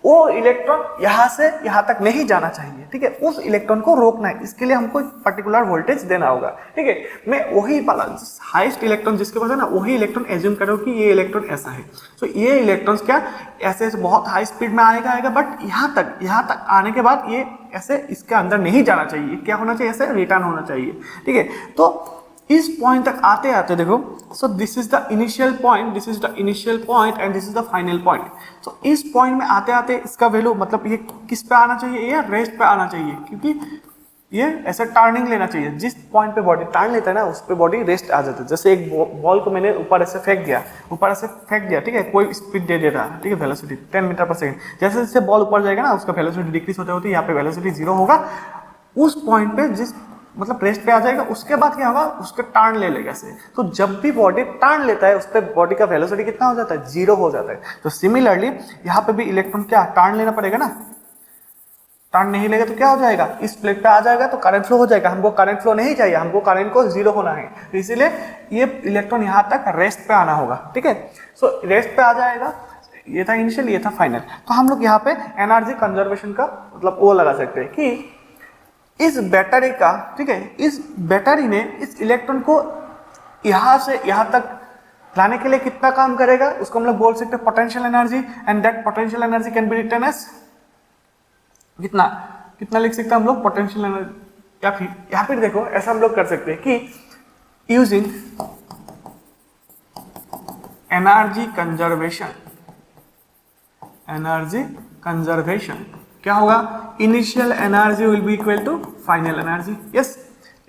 वो इलेक्ट्रॉन यहाँ से यहाँ तक नहीं जाना चाहिए, ठीक है, उस इलेक्ट्रॉन को रोकना है, इसके लिए हमको एक पर्टिकुलर वोल्टेज देना होगा, ठीक है। मैं वही वाला हाईएस्ट इलेक्ट्रॉन जिसके पास है ना, वही इलेक्ट्रॉन एज्यूम करो कि ये इलेक्ट्रॉन ऐसा है। तो ये इलेक्ट्रॉन्स क्या ऐसे बहुत हाई स्पीड में आएगा, बट यहाँ तक आने के बाद ये ऐसे इसके अंदर नहीं जाना चाहिए, क्या होना चाहिए, ऐसे रिटर्न होना चाहिए, ठीक है। तो इस पॉइंट तक आते आते देखो, सो this is the initial point, this is the initial point and this is the final point. तो इस पॉइंट में आते आते इसका वैल्यू मतलब ये किस पे आना चाहिए, ये रेस्ट पे आना चाहिए, क्योंकि ये ऐसे टर्निंग लेना चाहिए। जिस पॉइंट पे बॉडी टर्न लेता है ना, उस पे बॉडी रेस्ट आ जाती है। जैसे एक बॉल को मैंने ऊपर ऐसे फेंक दिया, ठीक है, कोई स्पीड दे देता है, ठीक है, वेलोसिटी 10 मीटर पर सेकंड। जैसे जैसे बॉल ऊपर जाएगा ना, उसका वेलोसिटी डिक्रीज होते होते यहाँ पे वेलोसिटी 0 होगा। उस पॉइंट पे जिस मतलब रेस्ट पे आ जाएगा, उसके बाद क्या होगा, उसके टर्न ले लेगा से। तो जब भी बॉडी टर्न लेता है, उस पर बॉडी का वेलोसिटी कितना हो जाता है, 0 हो जाता है। तो सिमिलरली यहाँ पे भी इलेक्ट्रॉन क्या टर्न लेना पड़ेगा ना, टर्न नहीं लेगा तो क्या हो जाएगा, इस प्लेट पे आ जाएगा तो करंट फ्लो हो जाएगा। हमको करंट फ्लो नहीं चाहिए, हमको करंट को 0 होना है, तो इसीलिए ये इलेक्ट्रॉन यहाँ तक रेस्ट पे आना होगा, ठीक है। सो रेस्ट पे आ जाएगा, ये था इनिशियल, ये था फाइनल। तो हम लोग यहाँ पे एनर्जी कंजर्वेशन का मतलब वो लगा सकते हैं कि इस बैटरी का, ठीक है, इस बैटरी ने इस इलेक्ट्रॉन को यहाँ से यहाँ तक लाने के लिए कितना काम करेगा, उसको हम लोग बोल सकते हैं potential energy. And that potential energy can be written as कितना लिख सकते हैं हम लोग पोटेंशियल एनर्जी, या फिर देखो ऐसा हम लोग कर सकते हैं कि यूजिंग एनर्जी कंजर्वेशन क्या होगा, initial energy will be equal to final energy. Yes,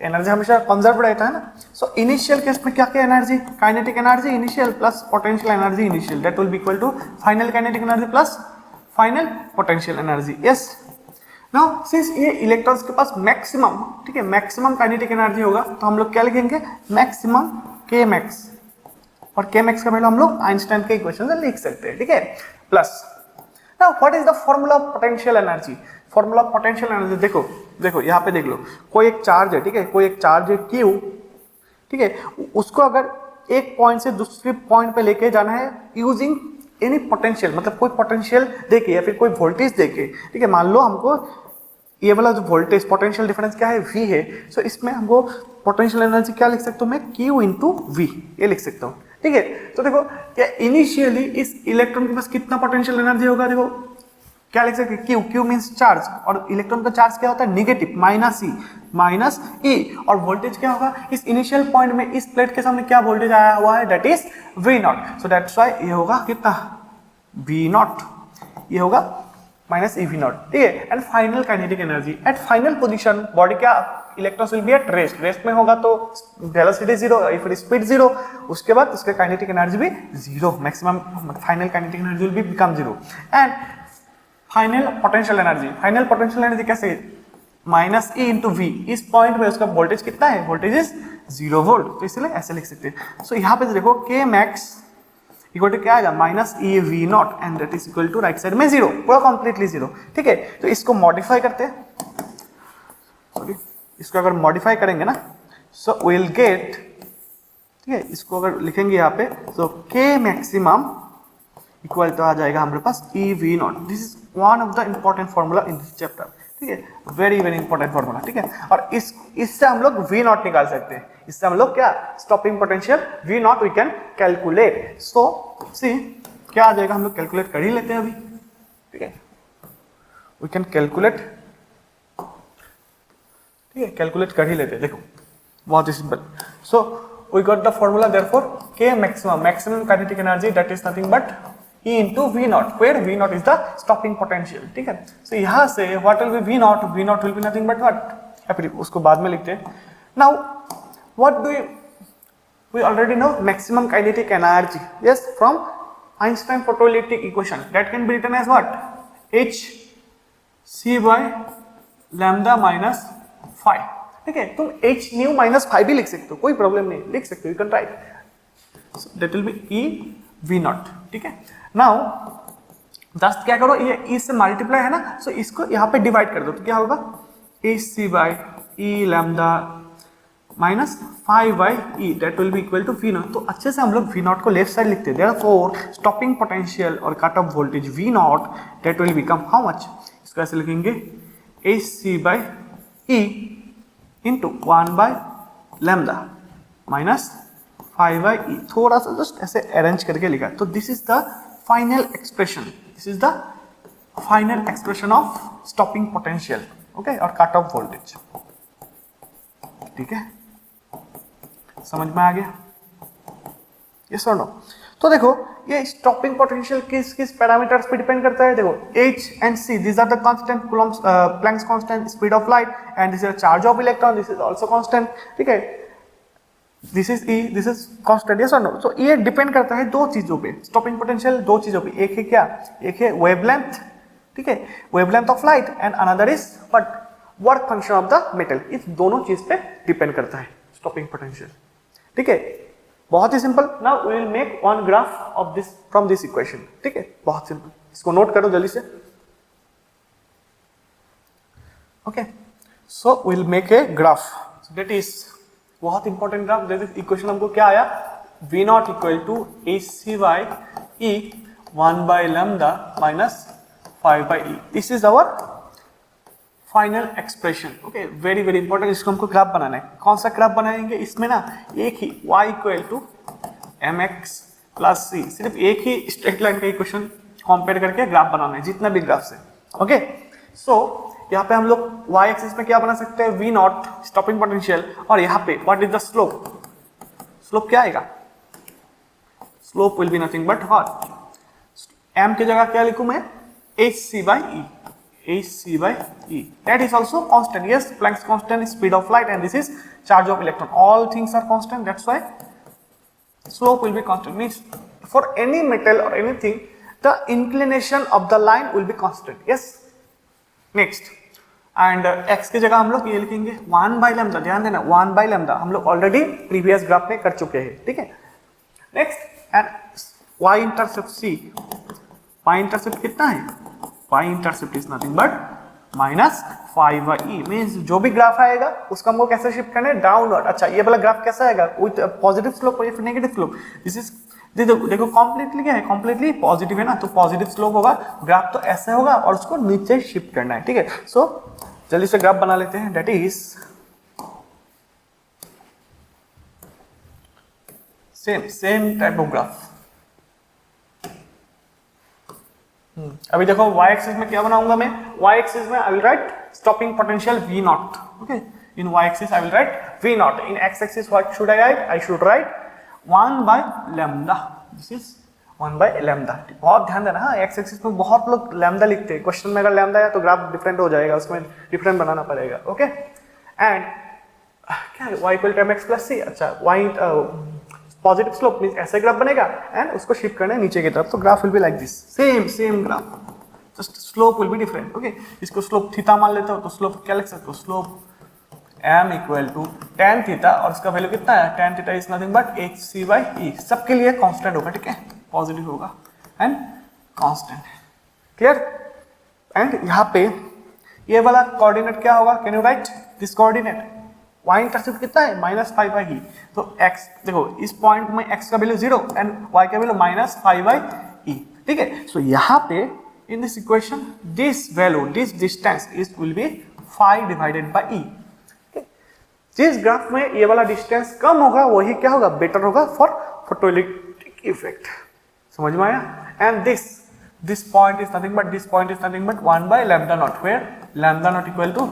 energy हमेशा कंजर्व रहता है ना। सो इनिशियल केस में क्या क्या energy, kinetic energy initial plus potential energy initial, that will be equal to final kinetic energy plus final potential energy. Yes, now since ये electrons के पास मैक्सिमम, ठीक है, मैक्सिमम काइनेटिक एनर्जी होगा, तो हम लोग क्या लिखेंगे, मैक्सिमम के मैक्स, और के मैक्स का वैल्यू हम लोग आइंस्टाइन के इक्वेशन से लिख सकते हैं, ठीक है, plus. Now what is the formula of potential energy, formula of potential energy देखो यहाँ पे देख लो, कोई एक चार्ज है, ठीक है, कोई एक चार्ज है Q, ठीक है, उसको अगर एक पॉइंट से दूसरे पॉइंट पे लेके जाना है यूजिंग एनी पोटेंशियल, मतलब कोई पोटेंशियल देके या फिर कोई वोल्टेज देके, ठीक है, मान लो हमको ये वाला जो वोल्टेज पोटेंशियल डिफरेंस क्या है, V है। सो इसमें हमको पोटेंशियल एनर्जी क्या लिख सकता हूँ मैं, Q इंटू V, ये लिख सकता हूँ, ठीक है। तो देखो क्या इनिशियली इस इलेक्ट्रॉन के पास कितना पोटेंशियल एनर्जी होगा, देखो क्या लिख सकते हैं, Q मींस चार्ज, और इलेक्ट्रॉन का चार्ज क्या होता है, नेगेटिव, माइनस E, और वोल्टेज क्या होगा इस इनिशियल पॉइंट में, इस प्लेट के सामने क्या वोल्टेज आया हुआ है, that is V0। So that's why ये होगा कितना, V0, ये होगा माइनस EV0, ठीक है। And final kinetic energy, at final position body क्या, electrons will be at rest में होगा, तो वेलोसिटी 0 या फिर स्पीड 0, उसके बाद उसके काइनेटिक एनर्जी भी 0, maximum final kinetic energy will be become 0। And final potential energy कैसे, माइनस E इंटू V, इस पॉइंट में उसका वोल्टेज कितना है, वोल्टेज इज 0 वोल्ट, तो इसलिए ऐसे लिख सकते हैं। सो यहाँ पे देखो K मैक्स इक्वल टू क्या आएगा, minus EV0, and that is equal to right side में 0, पूरा कंप्लीटली 0, ठीक है। तो इसको मॉडिफाई करते हैं, सॉरी, इसको अगर मॉडिफाई करेंगे ना, सो विल गेट, ठीक है, इसको अगर लिखेंगे यहाँ पे, तो K मैक्सिमम इक्वल तो आ जाएगा हमारे पास EV0। This is one of the important formula in this chapter, ठीक है, वेरी इंपॉर्टेंट फॉर्मूला, ठीक है। और इससे हम लोग V0 निकाल सकते हैं, इससे हम लोग क्या, stopping potential V0 we can calculate. So c क्या आ जाएगा, हम लोग कैलकुलेट कर ही लेते हैं अभी, ठीक है, वी कैन कैलकुलेट, ठीक है, कैलकुलेट कर ही लेते हैं, देखो बहुत ही simple. So we got the formula, therefore K maximum kinetic energy that is nothing but E into V0, where V0 is the stopping potential, ठीक है। So यहाँ से what will be V0 will be nothing but what, या फिर उसको बाद में लिखते हैं। Now what do we already know maximum kinetic energy, yes, from Einstein photoelectric equation that can be written as what, h c by lambda minus phi, ठीक है। तुम h nu minus phi भी लिख सकते हो, कोई प्रॉब्लम नहीं, लिख सकते हो, you can write, so that will be E V0, ठीक है। नाउ जस्ट क्या करो, ये इससे मल्टीप्लाई है ना, सो इसको यहाँ पे डिवाइड कर दो, तो क्या होगा, h c by e lambda minus 5/e that will be equal to V naught. तो अच्छे से हम लोग V नॉट को लेफ्ट साइड लिखते हैं, देयरफॉर स्टॉपिंग पोटेंशियल और cut off voltage V naught that will become how much, इसको ऐसे लिखेंगे AC/e इंटू 1/λ माइनस 5/e। थोड़ा सा जस्ट ऐसे अरेंज करके लिखा, तो दिस is the final expression, this is the final expression of stopping potential, okay, और कट ऑफ वोल्टेज। ठीक है, समझ में आ गया? यस और नो? तो देखो ये स्टॉपिंग पोटेंशियल किस किस पैरामीटर्स पे डिपेंड करता है। देखो H and C, these are the constant, Coulomb's Planck's constant, speed of light, and this is charge of electron, this is also constant। ठीक है, this is E, this is constant, yes or no? तो ये depend करता है दो चीजों पे, stopping potential दो चीजों पे, एक है क्या, एक है वेवलेंथ, ठीक है, wavelength of light, and another is what, work function of the metal. इस दोनों चीज पे डिपेंड करता है स्टॉपिंग पोटेंशियल। ठीक है, बहुत ही simple. Now we will make one graph of this from this equation. ठीक है, बहुत सिंपल, इसको नोट करो जल्दी से। Okay, so we will make a graph, that is बहुत इंपॉर्टेंट ग्राफ। दैट इक्वेशन हमको क्या आया, V nought equal to AC/e 1/λ minus 5/e। This is our final expression. Okay, very very important. इसको हमको ग्राफ बनाना है। कौन सा ग्राफ बनाएंगे, इसमें ना एक ही y equal to mx plus c, सिर्फ एक ही स्ट्रेट लाइन का इक्वेशन कंपेयर करके ग्राफ बनाना है, जितना भी ग्राफ से। ओके, सो यहाँ पे हम लोग y एक्सिस में क्या बना सकते हैं, V नॉट स्टॉपिंग पोटेंशियल, और यहाँ पे what is the slope, slope क्या आएगा, slope will be nothing but what, m की जगह क्या लिखूं मैं, hc/e, hc/e, that is also constant, yes, Planck's constant, speed of light, and this is charge of electron, all things are constant, that's why slope will be constant, means for any metal or anything the inclination of the line will be constant, yes। next, and x की जगह हम लोग ये लिखेंगे 1/λ, ध्यान देना 1/λ हम लोग ऑलरेडी प्रीवियस ग्राफ में कर चुके हैं। ठीक है, next, and y intercept c, y intercept कितना है, y intercept is nothing but minus 5/e, means जो भी ग्राफ आएगा उसका हमको कैसे शिफ्ट करना है, डाउनवर्ड। अच्छा, ये वाला ग्राफ कैसा आएगा, विद पॉजिटिव स्लोप या फिर नेगेटिव स्लोप, दिस इज देखो कंप्लीटली क्या है, कंप्लीटली पॉजिटिव है ना, तो पॉजिटिव स्लोप होगा, ग्राफ तो ऐसे होगा और उसको नीचे शिफ्ट करना है। ठीक है, सो जल्दी से ग्राफ बना लेते हैं, that is same type of graph. अभी देखो y एक्सिस में क्या बनाऊंगा मैं, y एक्सिस में I will write stopping potential V nought. Okay, in y axis I will write V nought, in x axis what should I write, I should write 1/λ, this is 1/λ। बहुत ध्यान देना, हाँ, x axis में बहुत लोग lambda लिखते हैं, question में अगर लैम्डा है तो ग्राफ डिफरेंट हो जाएगा, उसमें डिफरेंट बनाना पड़ेगा। ओके, एंड क्या है, y equal to mx plus c। अच्छा, y पॉजिटिव स्लोप मींस ऐसे ग्राफ बनेगा, एंड उसको शिफ्ट करना है नीचे की तरफ, तो graph will be like this, same graph, just slope will be different. Okay, इसको स्लोप थीटा मान लेता हो, तो स्लोप क्या लिख सकते हो, slope m equal to tan theta, और इसका वैल्यू कितना है, tan theta is nothing but hc/e, सबके लिए कांस्टेंट होगा। ठीक है, पॉजिटिव होगा एंड कांस्टेंट, क्लियर। एंड यहाँ पे ये वाला कोऑर्डिनेट क्या होगा, can you right this coordinate, y intercept कितना है, माइनस 5/e, तो x देखो इस पॉइंट में x का वैल्यू 0 एंड y का वैल्यू माइनस 5/e। ठीक है, सो यहाँ पे in this equation this value, this distance is will be 5 divided by e। जिस ग्राफ में ये वाला डिस्टेंस कम होगा वही क्या होगा, बेटर होगा फॉर फोटोइलेक्ट्रिक इफेक्ट। समझ में आया? And this point is nothing but, this point is nothing but 1/λ nought, where λ nought equal to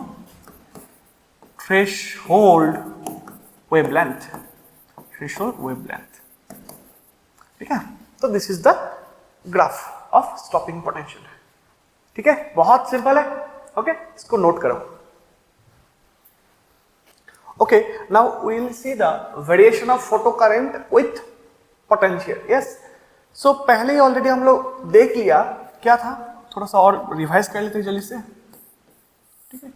threshold wavelength, threshold wavelength। ठीक है, तो दिस इज द ग्राफ ऑफ स्टॉपिंग पोटेंशियल। ठीक है, बहुत सिंपल है। ओके, इसको नोट करो। Okay, now we will see the variation of photo current with potential. Yes, so पहले ही ऑलरेडी हम लोग देख लिया, क्या था, थोड़ा सा और रिवाइज कर लेते हैं जल्दी से। ठीक है,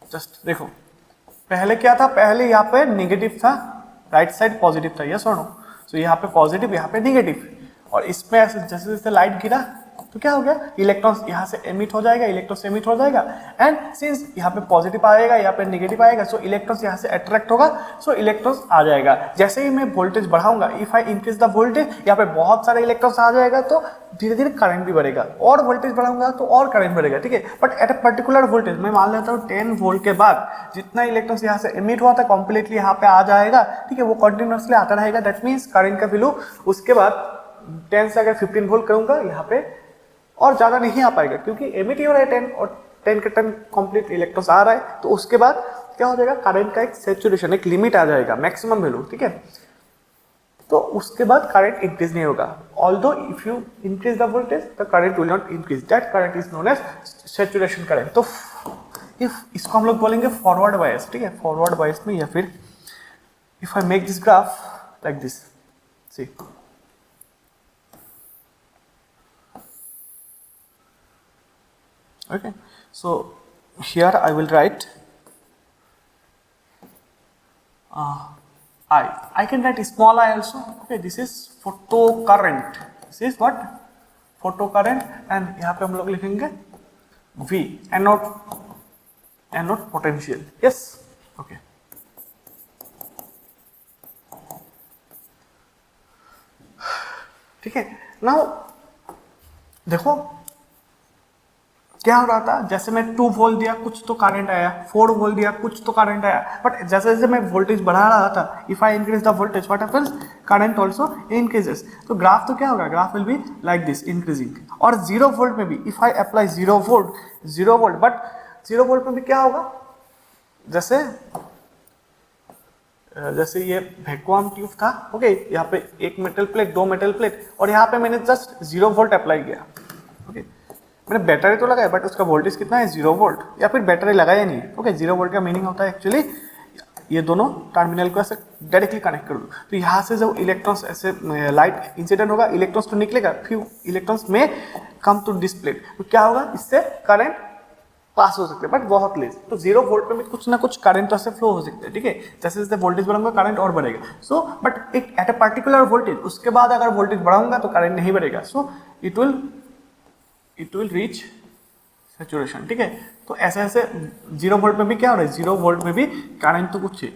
जस्ट देखो पहले क्या था, पहले यहाँ पे नेगेटिव था, राइट साइड पॉजिटिव था, यस और नो। सो यहाँ पे पॉजिटिव, यहाँ पे नेगेटिव, और इसमें ऐसे जैसे जैसे लाइट गिरा तो क्या हो गया, इलेक्ट्रॉन्स यहाँ से एमिट हो जाएगा, इलेक्ट्रॉन से एमिट हो जाएगा, एंड सिंस यहाँ पे पॉजिटिव आएगा, यहाँ पे नेगेटिव आएगा, सो इलेक्ट्रॉन्स यहाँ से अट्रैक्ट होगा, सो इलेक्ट्रॉन्स आ जाएगा। जैसे ही मैं वोल्टेज बढ़ाऊंगा, if I increase the voltage, यहाँ पे बहुत सारे इलेक्ट्रॉन्स आ जाएगा, तो धीरे धीरे करंट भी बढ़ेगा, और वोल्टेज बढ़ाऊंगा तो और करंट बढ़ेगा, ठीक है। But at a particular voltage, मैं मान लेता हूँ 10 वोल्ट के बाद जितना इलेक्ट्रॉन्स यहाँ से एमिट हुआ था कंप्लीटली यहाँ पे आ जाएगा, ठीक है, वो कंटिन्यूसली आता रहेगा। दैट मीन्स करंट का वैल्यू उसके बाद 10 से अगर 15 वोल्ट करूंगा यहाँ पे और ज्यादा नहीं आ पाएगा, क्योंकि एमिट ही हो रहा है 10 और 10 के 10 कंप्लीट इलेक्ट्रॉन्स आ रहा है, तो उसके बाद क्या हो जाएगा, करंट का एक सैचुरेशन, एक लिमिट आ जाएगा, मैक्सिमम वैल्यू, ठीक है। तो उसके बाद करंट इंक्रीज नहीं होगा। Although if you increase the voltage the current will not increase, that current is known as saturation current. तो इफ इसको हम लोग बोलेंगे फॉरवर्ड बायस, ठीक है, फॉरवर्ड बायस में, या फिर if I make this graph like this, see okay, so here I will write I can write small I also, okay, this is photo current, this is what, photo current, and यहाँ पे हम लोग लिखेंगे V, anode potential, yes, okay, ठीक है। Now देखो क्या हो रहा था, जैसे मैं 2 वोल्ट दिया कुछ तो करंट आया, 4 वोल्ट दिया कुछ तो करंट आया, बट जैसे जैसे मैं वोल्टेज बढ़ा रहा था, if I increase the voltage what happens, current also increases. तो ग्राफ तो क्या होगा, graph will be like this increasing. और 0 वोल्ट में भी if I apply 0 volt, but 0 volt में भी क्या होगा, जैसे ये वैक्यूम ट्यूब था, ओके, यहाँ पे एक मेटल प्लेट, 2 मेटल प्लेट, और यहाँ पे मैंने जस्ट 0 वोल्ट अप्लाई किया, ओके, मैंने बैटरी तो लगाया बट उसका वोल्टेज कितना है, 0 वोल्ट, या फिर बैटरी लगाया नहीं है, ओके। 0 वोल्ट का मीनिंग होता है एक्चुअली ये दोनों टर्मिनल को ऐसे डायरेक्टली कनेक्ट कर दो, तो यहाँ से जब इलेक्ट्रॉन्स ऐसे लाइट इंसिडेंट होगा, इलेक्ट्रॉन्स तो निकलेगा, फिर इलेक्ट्रॉन्स में कम टू दिस प्लेट, तो क्या होगा, इससे करंट पास हो सकते हैं बट बहुत लेस। तो 0 वोल्ट में भी कुछ ना कुछ करंट तो ऐसे फ्लो हो सकते हैं, ठीक है, जैसे जैसे वोल्टेज बढ़ाऊंगा करंट और बढ़ेगा। सो बट एक एट अ पर्टिकुलर वोल्टेज, उसके बाद अगर वोल्टेज बढ़ाऊंगा तो करंट नहीं बढ़ेगा, so it will reach saturation, ठीक है। तो ऐसे ऐसे 0 वोल्ट में भी क्या हो रहा है, 0 वोल्ट में भी करंट तो कुछ है,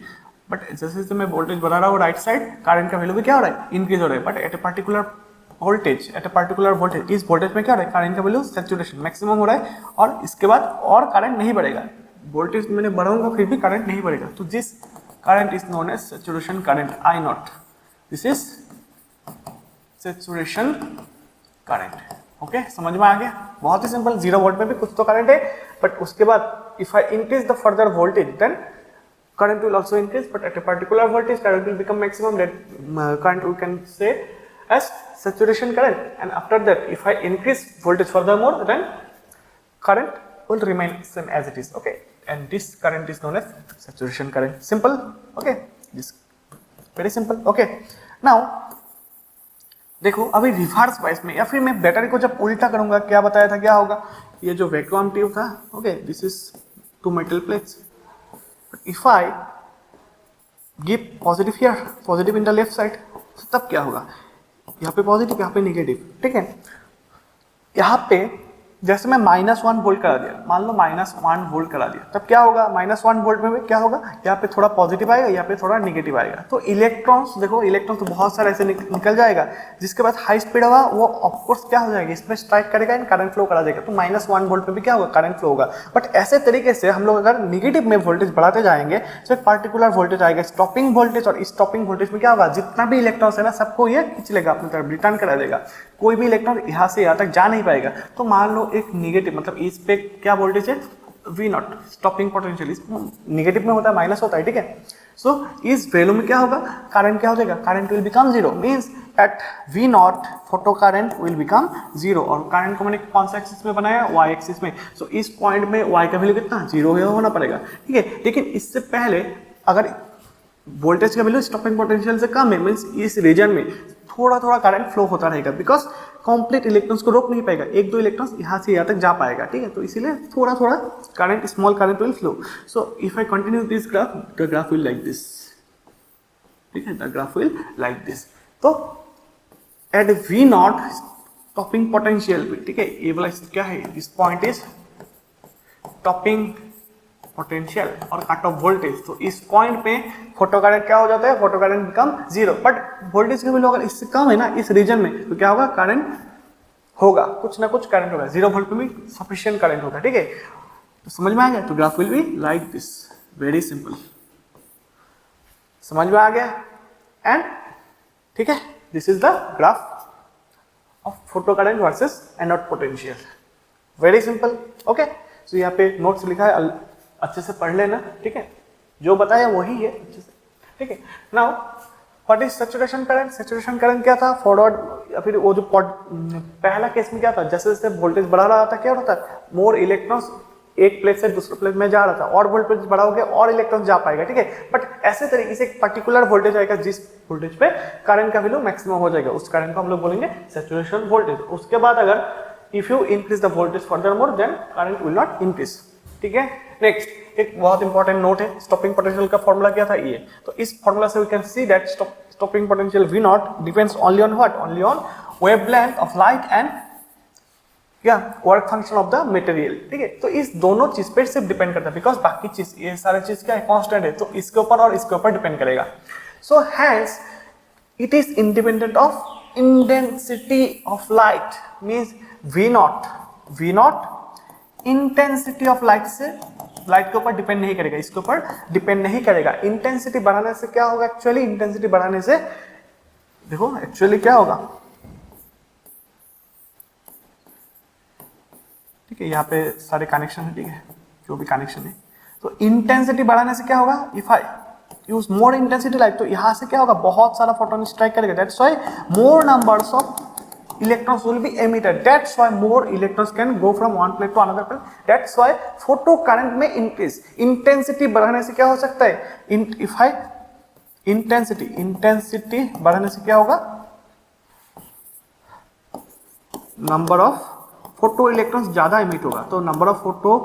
बट जैसे जैसे मैं वोल्टेज बढ़ा रहा हूँ राइट साइड, करंट का वैल्यू भी क्या हो रहा है, इंक्रीज हो रहा है, but at a particular voltage, इस वोल्टेज में क्या हो रहा है, करंट का वैल्यू सैचुरेशन मैक्सिमम हो रहा है, और इसके बाद और करंट नहीं बढ़ेगा, वोल्टेज मैंने बढ़ाऊंगा फिर भी करंट नहीं बढ़ेगा, तो this current is known as saturation current, I naught, this is saturation current, okay, समझ में आ गया, बहुत ही सिंपल। 0 वोल्ट में भी कुछ तो करंट है, बट उसके बाद if I increase the further voltage then current will also increase, but at a particular voltage current will become maximum, that current we can say as saturation current, and after that if I increase voltage furthermore then current will remain same as it is, okay, and this current is known as saturation current, simple, okay, this very simple, okay। now देखो अभी reverse wise में, या फिर मैं battery को जब उल्टा करूंगा, क्या बताया था क्या होगा, ये जो वैक्यूम ट्यूब था, okay, this is 2 metal plates, if I give positive here, positive in the left side, तब क्या होगा, यहाँ पे पॉजिटिव यहाँ पे नेगेटिव, ठीक है। यहाँ पे जैसे मैं -1 वोल्ट करा दिया, मान लो -1 वोल्ट करा दिया, तब क्या होगा, -1 वोल्ट में भी क्या होगा, यहाँ पे थोड़ा पॉजिटिव आएगा, यहाँ पे थोड़ा नेगेटिव आएगा, तो इलेक्ट्रॉन्स देखो, इलेक्ट्रॉन्स तो बहुत सारे ऐसे निकल जाएगा, जिसके बाद हाई स्पीड होगा वो ऑफकोर्स क्या हो जाएगा, इसमें स्ट्राइक करेगा एंड करंट फ्लो करा जाएगा, तो -1 वोल्ट में भी क्या होगा, करंट फ्लो होगा। बट ऐसे तरीके से हम लोग अगर निगेटिव में वोल्टेज बढ़ाते जाएंगे तो एक पर्टिकुलर वोल्टेज आएगा, स्टॉपिंग वोल्टेज, और स्टॉपिंग वोल्टेज में क्या होगा, जितना भी इलेक्ट्रॉन्स है ना सबको ये खींच लेगा अपनी तरफ, रिटर्न करा देगा, कोई भी इलेक्ट्रॉन यहाँ से यहाँ तक जा नहीं पाएगा। तो मान लो एक निगेटिव, मतलब इस पे क्या वोल्टेज है, V नॉट, स्टॉपिंग पोटेंशियल, इस निगेटिव में होता है, माइनस होता है, ठीक है। सो इस वैल्यू में क्या होगा, करंट क्या हो जाएगा, current will become 0, means at V naught photo current will become 0, और करंट को मैंने कौन सा एक्सिस में बनाया, Y एक्सिस में, सो इस पॉइंट में Y का वैल्यू कितना, 0 होना पड़ेगा, ठीक है। लेकिन इससे पहले अगर वोल्टेज का वैल्यू स्टॉपिंग पोटेंशियल से कम है, मींस इस रीजन में थोड़ा थोड़ा करंट फ्लो होता रहेगा, बिकॉज कंप्लीट इलेक्ट्रॉन्स को रोक नहीं पाएगा, 1-2 इलेक्ट्रॉन्स यहाँ से यहाँ तक जा पाएगा, ठीक है। तो इसीलिए थोड़ा थोड़ा current, small current will flow. So if I continue this graph, the graph will like this, ठीक है, the graph will like this. तो at V nought stopping potential भी, ठीक है, ये वाला क्या है, this point is stopping potential और कट ऑफ वोल्टेज। तो इस पॉइंट पे फोटो करंट क्या हो जाता है, photo current become zero, but voltage की वैल्यू अगर इससे कम है ना इस रीजन में, तो क्या होगा, करंट होगा, कुछ ना कुछ करंट होगा, 0 वोल्ट पे भी सफिशिएंट करंट होगा, ठीक है। तो समझ में आ गया, तो graph will be like this, very simple, समझ में आ गया। एंड ठीक है, दिस इज द graph of photo current versus anode potential, very simple. Okay, तो यहाँ पे नोट्स लिखा है, अच्छे से पढ़ लेना, ठीक है, जो बताया वही है अच्छे से, ठीक है। Now what is saturation current, saturation current क्या था, फॉरवर्ड या फिर वो जो पहला केस में क्या था, जैसे जैसे वोल्टेज बढ़ा रहा था क्या होता था, मोर इलेक्ट्रॉन्स एक प्लेट से दूसरे प्लेट में जा रहा था, और वोल्टेज बड़ा हो गया और इलेक्ट्रॉन जा पाएगा, ठीक है। बट ऐसे तरीके से एक पर्टिकुलर वोल्टेज आएगा जिस वोल्टेज पे करंट का वैल्यू मैक्सिमम हो जाएगा, उस करंट को हम लोग बोलेंगे सैचुरेशन वोल्टेज। उसके बाद अगर if you increase the voltage further more then current will not increase, ठीक है। नेक्स्ट एक बहुत इंपॉर्टेंट नोट है, स्टॉपिंग पोटेंशियल का फॉर्मूला क्या था, ये। तो इस फॉर्मूला से we can see that stopping potential V nought depends only on what, only on wavelength of light and क्या work function of the material, ठीक है। तो इस दोनों चीज पे सिर्फ डिपेंड करता है, बिकॉज बाकी चीज ये सारे चीज क्या है, कांस्टेंट है, तो इसके ऊपर और इसके ऊपर डिपेंड करेगा। So hence it is independent of intensity of light, means V not intensity of light से, लाइट के ऊपर डिपेंड नहीं करेगा, इसके ऊपर डिपेंड नहीं करेगा। इंटेंसिटी बढ़ाने से क्या होगा, एक्चुअली इंटेंसिटी बढ़ाने से देखो एक्चुअली क्या होगा, ठीक है, यहाँ पे सारे कनेक्शन है, ठीक है, जो भी कनेक्शन है। तो इंटेंसिटी बढ़ाने से क्या होगा, if I use more intensity light, तो यहाँ से क्या होगा, बहुत सारा फोटोन स्ट्राइक करेगा, that's why more numbers of electrons will be emitted, that's why more electrons can go from one plate to another plate, that's why photo current में increase, intensity बढ़ाने से क्या हो सकता है, if I intensity बढ़ाने से क्या होगा, number of photo electrons ज्यादा emit होगा, तो number of photo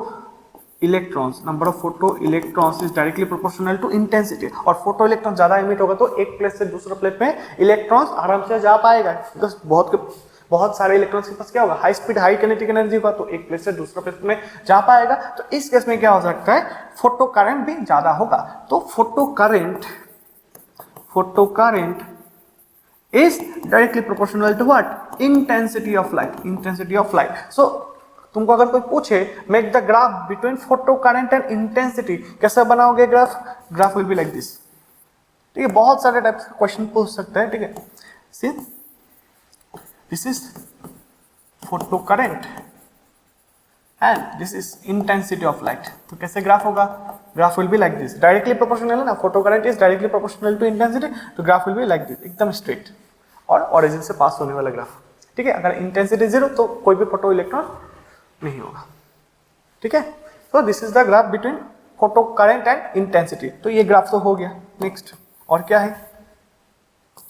electrons is directly proportional to intensity, और photo electrons ज्यादा emit होगा तो एक प्लेट से दूसरे प्लेट में इलेक्ट्रॉन्स आराम से जा पाएगा, बिकॉज बहुत सारे इलेक्ट्रॉन्स के पास क्या होगा, high speed high kinetic energy होगा, तो एक प्लेट से दूसरे प्लेट में जा पाएगा। तो इस केस में क्या हो सकता है, फोटो करंट भी ज्यादा होगा। तो photo current is directly proportional to what, intensity of light. So तुमको अगर कोई पूछे make the graph between photo current and intensity, कैसे बनाओगे graph will be like this, ठीक है। बहुत सारे टाइप के क्वेश्चन पूछ सकते हैं, ठीक है। See this is photo current and this is intensity of light, तो कैसे ग्राफ होगा, graph will be like this, directly proportional है ना, photo current is directly proportional to intensity, तो graph will be like this, एकदम straight और origin से pass होने वाला ग्राफ, ठीक है। अगर इंटेंसिटी 0 तो कोई भी फोटो इलेक्ट्रॉन नहीं होगा, ठीक है। तो दिस इज द graph between photo current and intensity, तो ये ग्राफ तो हो गया। नेक्स्ट और क्या है,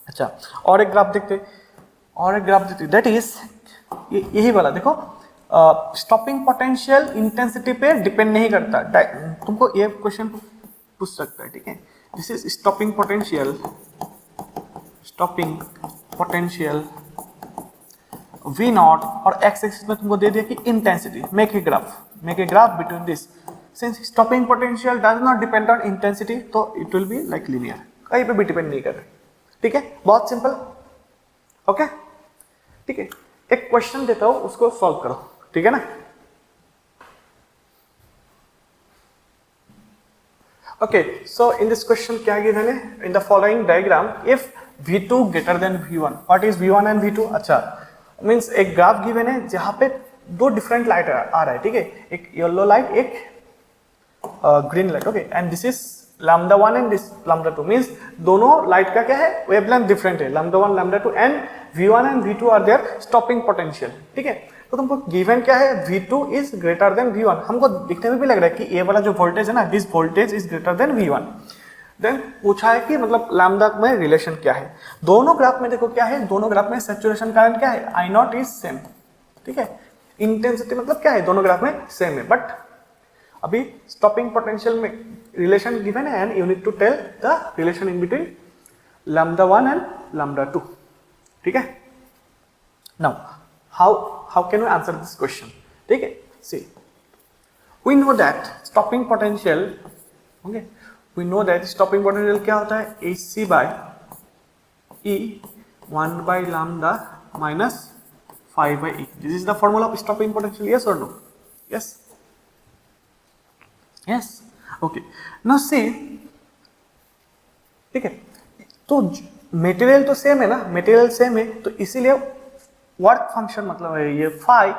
अच्छा और एक ग्राफ देखते, दैट इज यही वाला, देखो स्टॉपिंग पोटेंशियल इंटेंसिटी पे डिपेंड नहीं करता, तुमको ये क्वेश्चन पूछ सकता है, ठीक है। This is stopping potential V naught, और एक्स एक्सिस में तुमको दे दिया कि intensity, make a graph between this, since stopping potential does not depend on intensity, तो it will be like linear, कहीं पे भी डिपेंड नहीं कर रहे, ठीक है, बहुत सिंपल, ओके, ठीक है। एक क्वेश्चन देता हूं, उसको सॉल्व करो, ठीक है ना। Okay, so in this question क्या गिवन है, in the following diagram if V2 greater than V1, what is V1 and V2, अच्छा मीन्स एक ग्राफ गिवन है जहां पे दो डिफरेंट लाइट आ रहा है, ठीक है, एक येलो लाइट एक green light, okay, and this is lambda 1 and this lambda 2, means दोनों लाइट का क्या है, वेवलेंथ डिफरेंट है, lambda 1 lambda 2, and V1 and V2 are their stopping potential, ठीक है। तो तुमको गिवन क्या है, V2 is greater than V1, हमको दिखने में भी लग रहा है कि ये वाला जो वोल्टेज है ना, this voltage is greater than V1। Then पूछा है कि मतलब लैम्डा में रिलेशन क्या है, दोनों ग्राफ में देखो क्या है, दोनों ग्राफ में सैचुरेशन करंट क्या है, I नॉट इज सेम, ठीक है। इंटेंसिटी मतलब क्या है, दोनों ग्राफ में सेम है, बट अभी स्टॉपिंग पोटेंशियल में रिलेशन गिवन है and you need to tell the relation in between lambda 1 and lambda 2, ठीक है। Now how can we answer this question? ठीक है, see we know that stopping potential, okay, we know that stopping potential क्या होता है? AC by E 1 by lambda minus 5 by E. This is the formula of stopping potential, yes or no? Yes. Yes. Okay. Now see, ठीक है, तो material तो same है ना, material same है, तो इसीलिए वर्क फंक्शन मतलब है ये फाई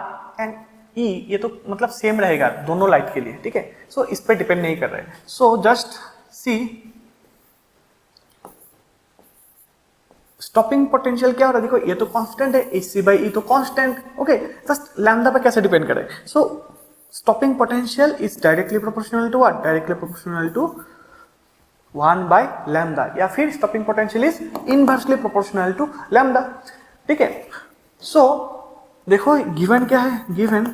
एंड ई, ये तो मतलब सेम रहेगा दोनों लाइट के लिए, ठीक है. सो इस पे डिपेंड नहीं कर रहे हैं. So just see stopping potential क्या हो रहा है, देखो ये तो कांस्टेंट है, AC बाई E तो कांस्टेंट, ओके. जस्ट लैम्डा पे कैसे डिपेंड करे? So stopping potential is directly proportional to what? Directly proportional to 1 by lambda, या फिर stopping potential is inversely proportional to lambda, ठीक है. सो देखो गिवन क्या है? Given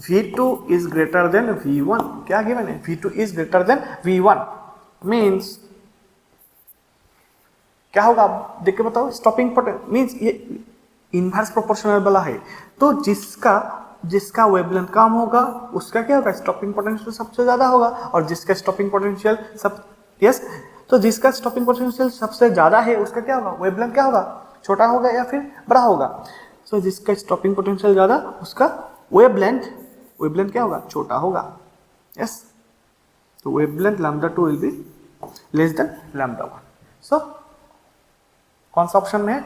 V2 is greater than V1. क्या गिवन है? V2 is greater than V1 means क्या होगा? आप देख के बताओ. स्टॉपिंग पोटेंशियल मीन्स ये इनवर्स प्रोपोर्शनल वाला है, तो जिसका वेवलेंथ कम होगा उसका क्या होगा? स्टॉपिंग पोटेंशियल सबसे ज्यादा होगा, और जिसका स्टॉपिंग पोटेंशियल तो जिसका स्टॉपिंग पोटेंशियल सबसे ज्यादा है उसका क्या होगा? वेवलेंथ क्या होगा? छोटा होगा या फिर बड़ा होगा? सो जिसका स्टॉपिंग पोटेंशियल ज्यादा उसका वेवलेंथ क्या होगा? छोटा होगा. यस, तो wavelength λ2 will be less than λ1. So कौन सा ऑप्शन में है?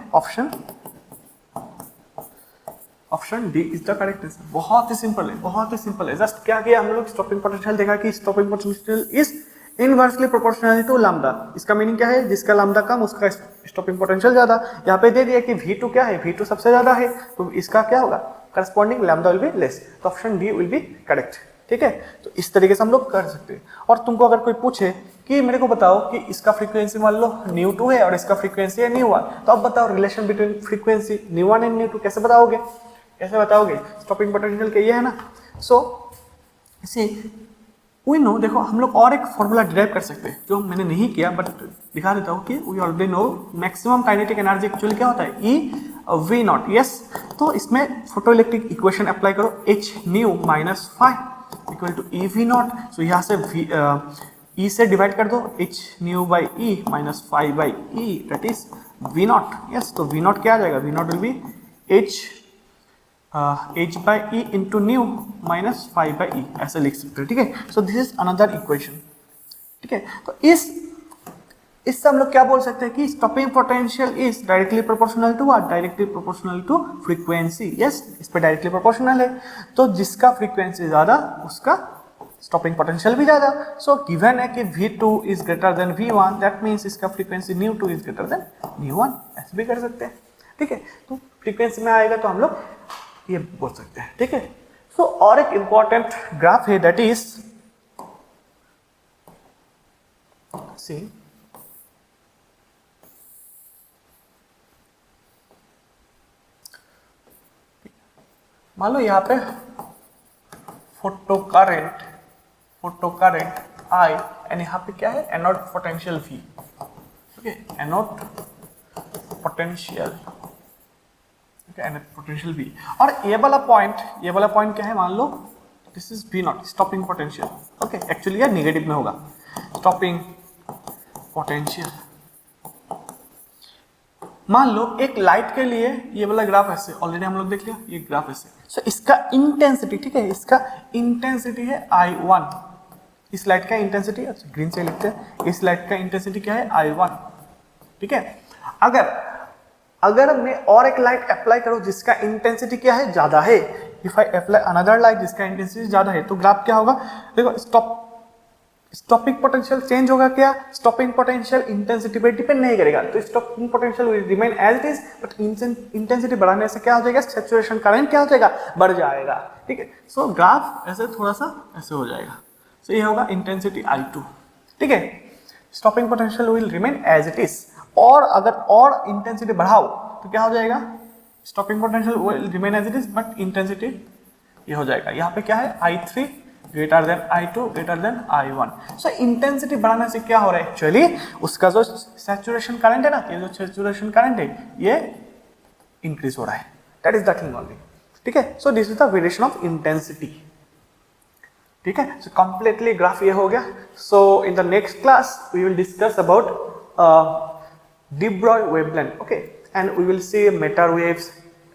Option D is the correct answer. बहुत ही सिंपल है, बहुत ही सिंपल है. जस्ट क्या किया हम लोग? स्टॉपिंग पोटेंशियल देखा कि stopping potential is inversely proportional to lambda. इसका मीनिंग क्या है? जिसका लैम्डा कम उसका स्टॉपिंग पोटेंशियल ज्यादा. यहाँ पे दे दिया कि V2 क्या है? V2 सबसे ज्यादा है, तो इसका क्या होगा? Corresponding lambda will be less. तो option D will be correct, ठीक है. तो इस तरीके से हम लोग कर सकते हैं. और तुमको अगर कोई पूछे कि मेरे को बताओ कि इसका फ्रीक्वेंसी मान लो ν2 है और इसका फ्रीक्वेंसी है ν1, तो अब बताओ रिलेशन बिटवीन फ्रीक्वेंसी ν1 एंड ν2 कैसे बताओगे? कैसे बताओगे? स्टॉपिंग पोटेंशियल के ये है ना. सो सी वी नो, देखो हम लोग और एक फॉर्मूला डिराइव कर सकते हैं जो मैंने नहीं किया बट दिखा देता हूँ कि we already know maximum kinetic energy actually क्या होता है? E V0. यस, तो इसमें फोटो इलेक्ट्रिक इक्वेशन अप्लाई करो. H nu minus five equal to E V0. So यहाँ से E से डिवाइड कर दो, H nu by E minus five by E that is V0. Yes, तो V0 क्या आ जाएगा? V0 will be H by E into nu minus five by E, ऐसे लिख सकते हैं, ठीक है. So this is another equation, ठीक है. तो इससे हम लोग क्या बोल सकते हैं कि stopping potential is directly proportional to what? Directly proportional to frequency. Yes, इस पे डायरेक्टली प्रोपोर्शनल है, तो जिसका फ्रीक्वेंसी ज्यादा उसका स्टॉपिंग पोटेंशियल भी ज्यादा. सो गिवन है कि V2 is greater than V1, that means इसका फ्रीक्वेंसी ν2 इज ग्रेटर देन ν1, ऐसे भी कर सकते हैं, ठीक है. तो फ्रीक्वेंसी में आएगा तो हम लोग ये बोल सकते हैं, ठीक है. सो और एक इंपॉर्टेंट ग्राफ है दैट इज सी मान लो यहाँ पे फोटो करंट I एंड यहाँ पे क्या है? Anode potential V, okay. Anode potential V, और ये वाला पॉइंट क्या है? मान लो this is V0, stopping potential, okay. Actually ये नेगेटिव में होगा. स्टॉपिंग पोटेंशियल मान लो एक लाइट के लिए ये वाला ग्राफ ऐसे ऑलरेडी हम लोग देख लिया, ये ग्राफ ऐसे. सो इसका इंटेंसिटी, ठीक है, इसका इंटेंसिटी है I1. इस लाइट का इंटेंसिटी, अच्छा ग्रीन से लिखते हैं, इस लाइट का इंटेंसिटी क्या है? I1, ठीक है. अगर मैं और एक लाइट अप्लाई करूं जिसका इंटेंसिटी क्या है? ज्यादा है. If I apply another light जिसका इंटेंसिटी ज्यादा है, तो ग्राफ क्या होगा? देखो स्टॉपिंग पोटेंशियल चेंज होगा क्या? स्टॉपिंग पोटेंशियल इंटेंसिटी पे डिपेंड नहीं करेगा, तो stopping potential will remain as it is, but intensity बढ़ाने से क्या हो जाएगा? सैचुरेशन करंट क्या हो जाएगा? बढ़ जाएगा, ठीक है. सो ग्राफ ऐसे थोड़ा सा ऐसे हो जाएगा. सो ये होगा इंटेंसिटी I2, ठीक है. Stopping potential will remain as it is, और अगर और इंटेंसिटी बढ़ाओ तो क्या हो जाएगा? Stopping potential will remain as it is but intensity ये हो जाएगा. यहाँ पे क्या है? I3 greater than I2 greater than I1. So intensity बढ़ाने से क्या हो रहा है? एक्चुअली उसका जो सैचुरेशन करंट है ना, ये जो सैचुरेशन करंट है ये इंक्रीज हो रहा है. That is the thing only, ठीक है। So this is the variation of intensity, ठीक है। सो कंप्लीटली ग्राफ ये हो गया। So in the next class we will discuss about de Broglie wavelength, okay, and we will see matter waves,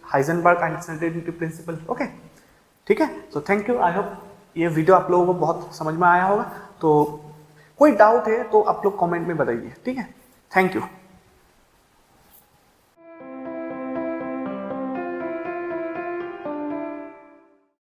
Heisenberg uncertainty principle, okay, ठीक है। तो thank you, I hope ये video आप लोगों को बहुत समझ में आया होगा। तो कोई डाउट है तो आप लोग कमेंट में बताइए, ठीक है। Thank you.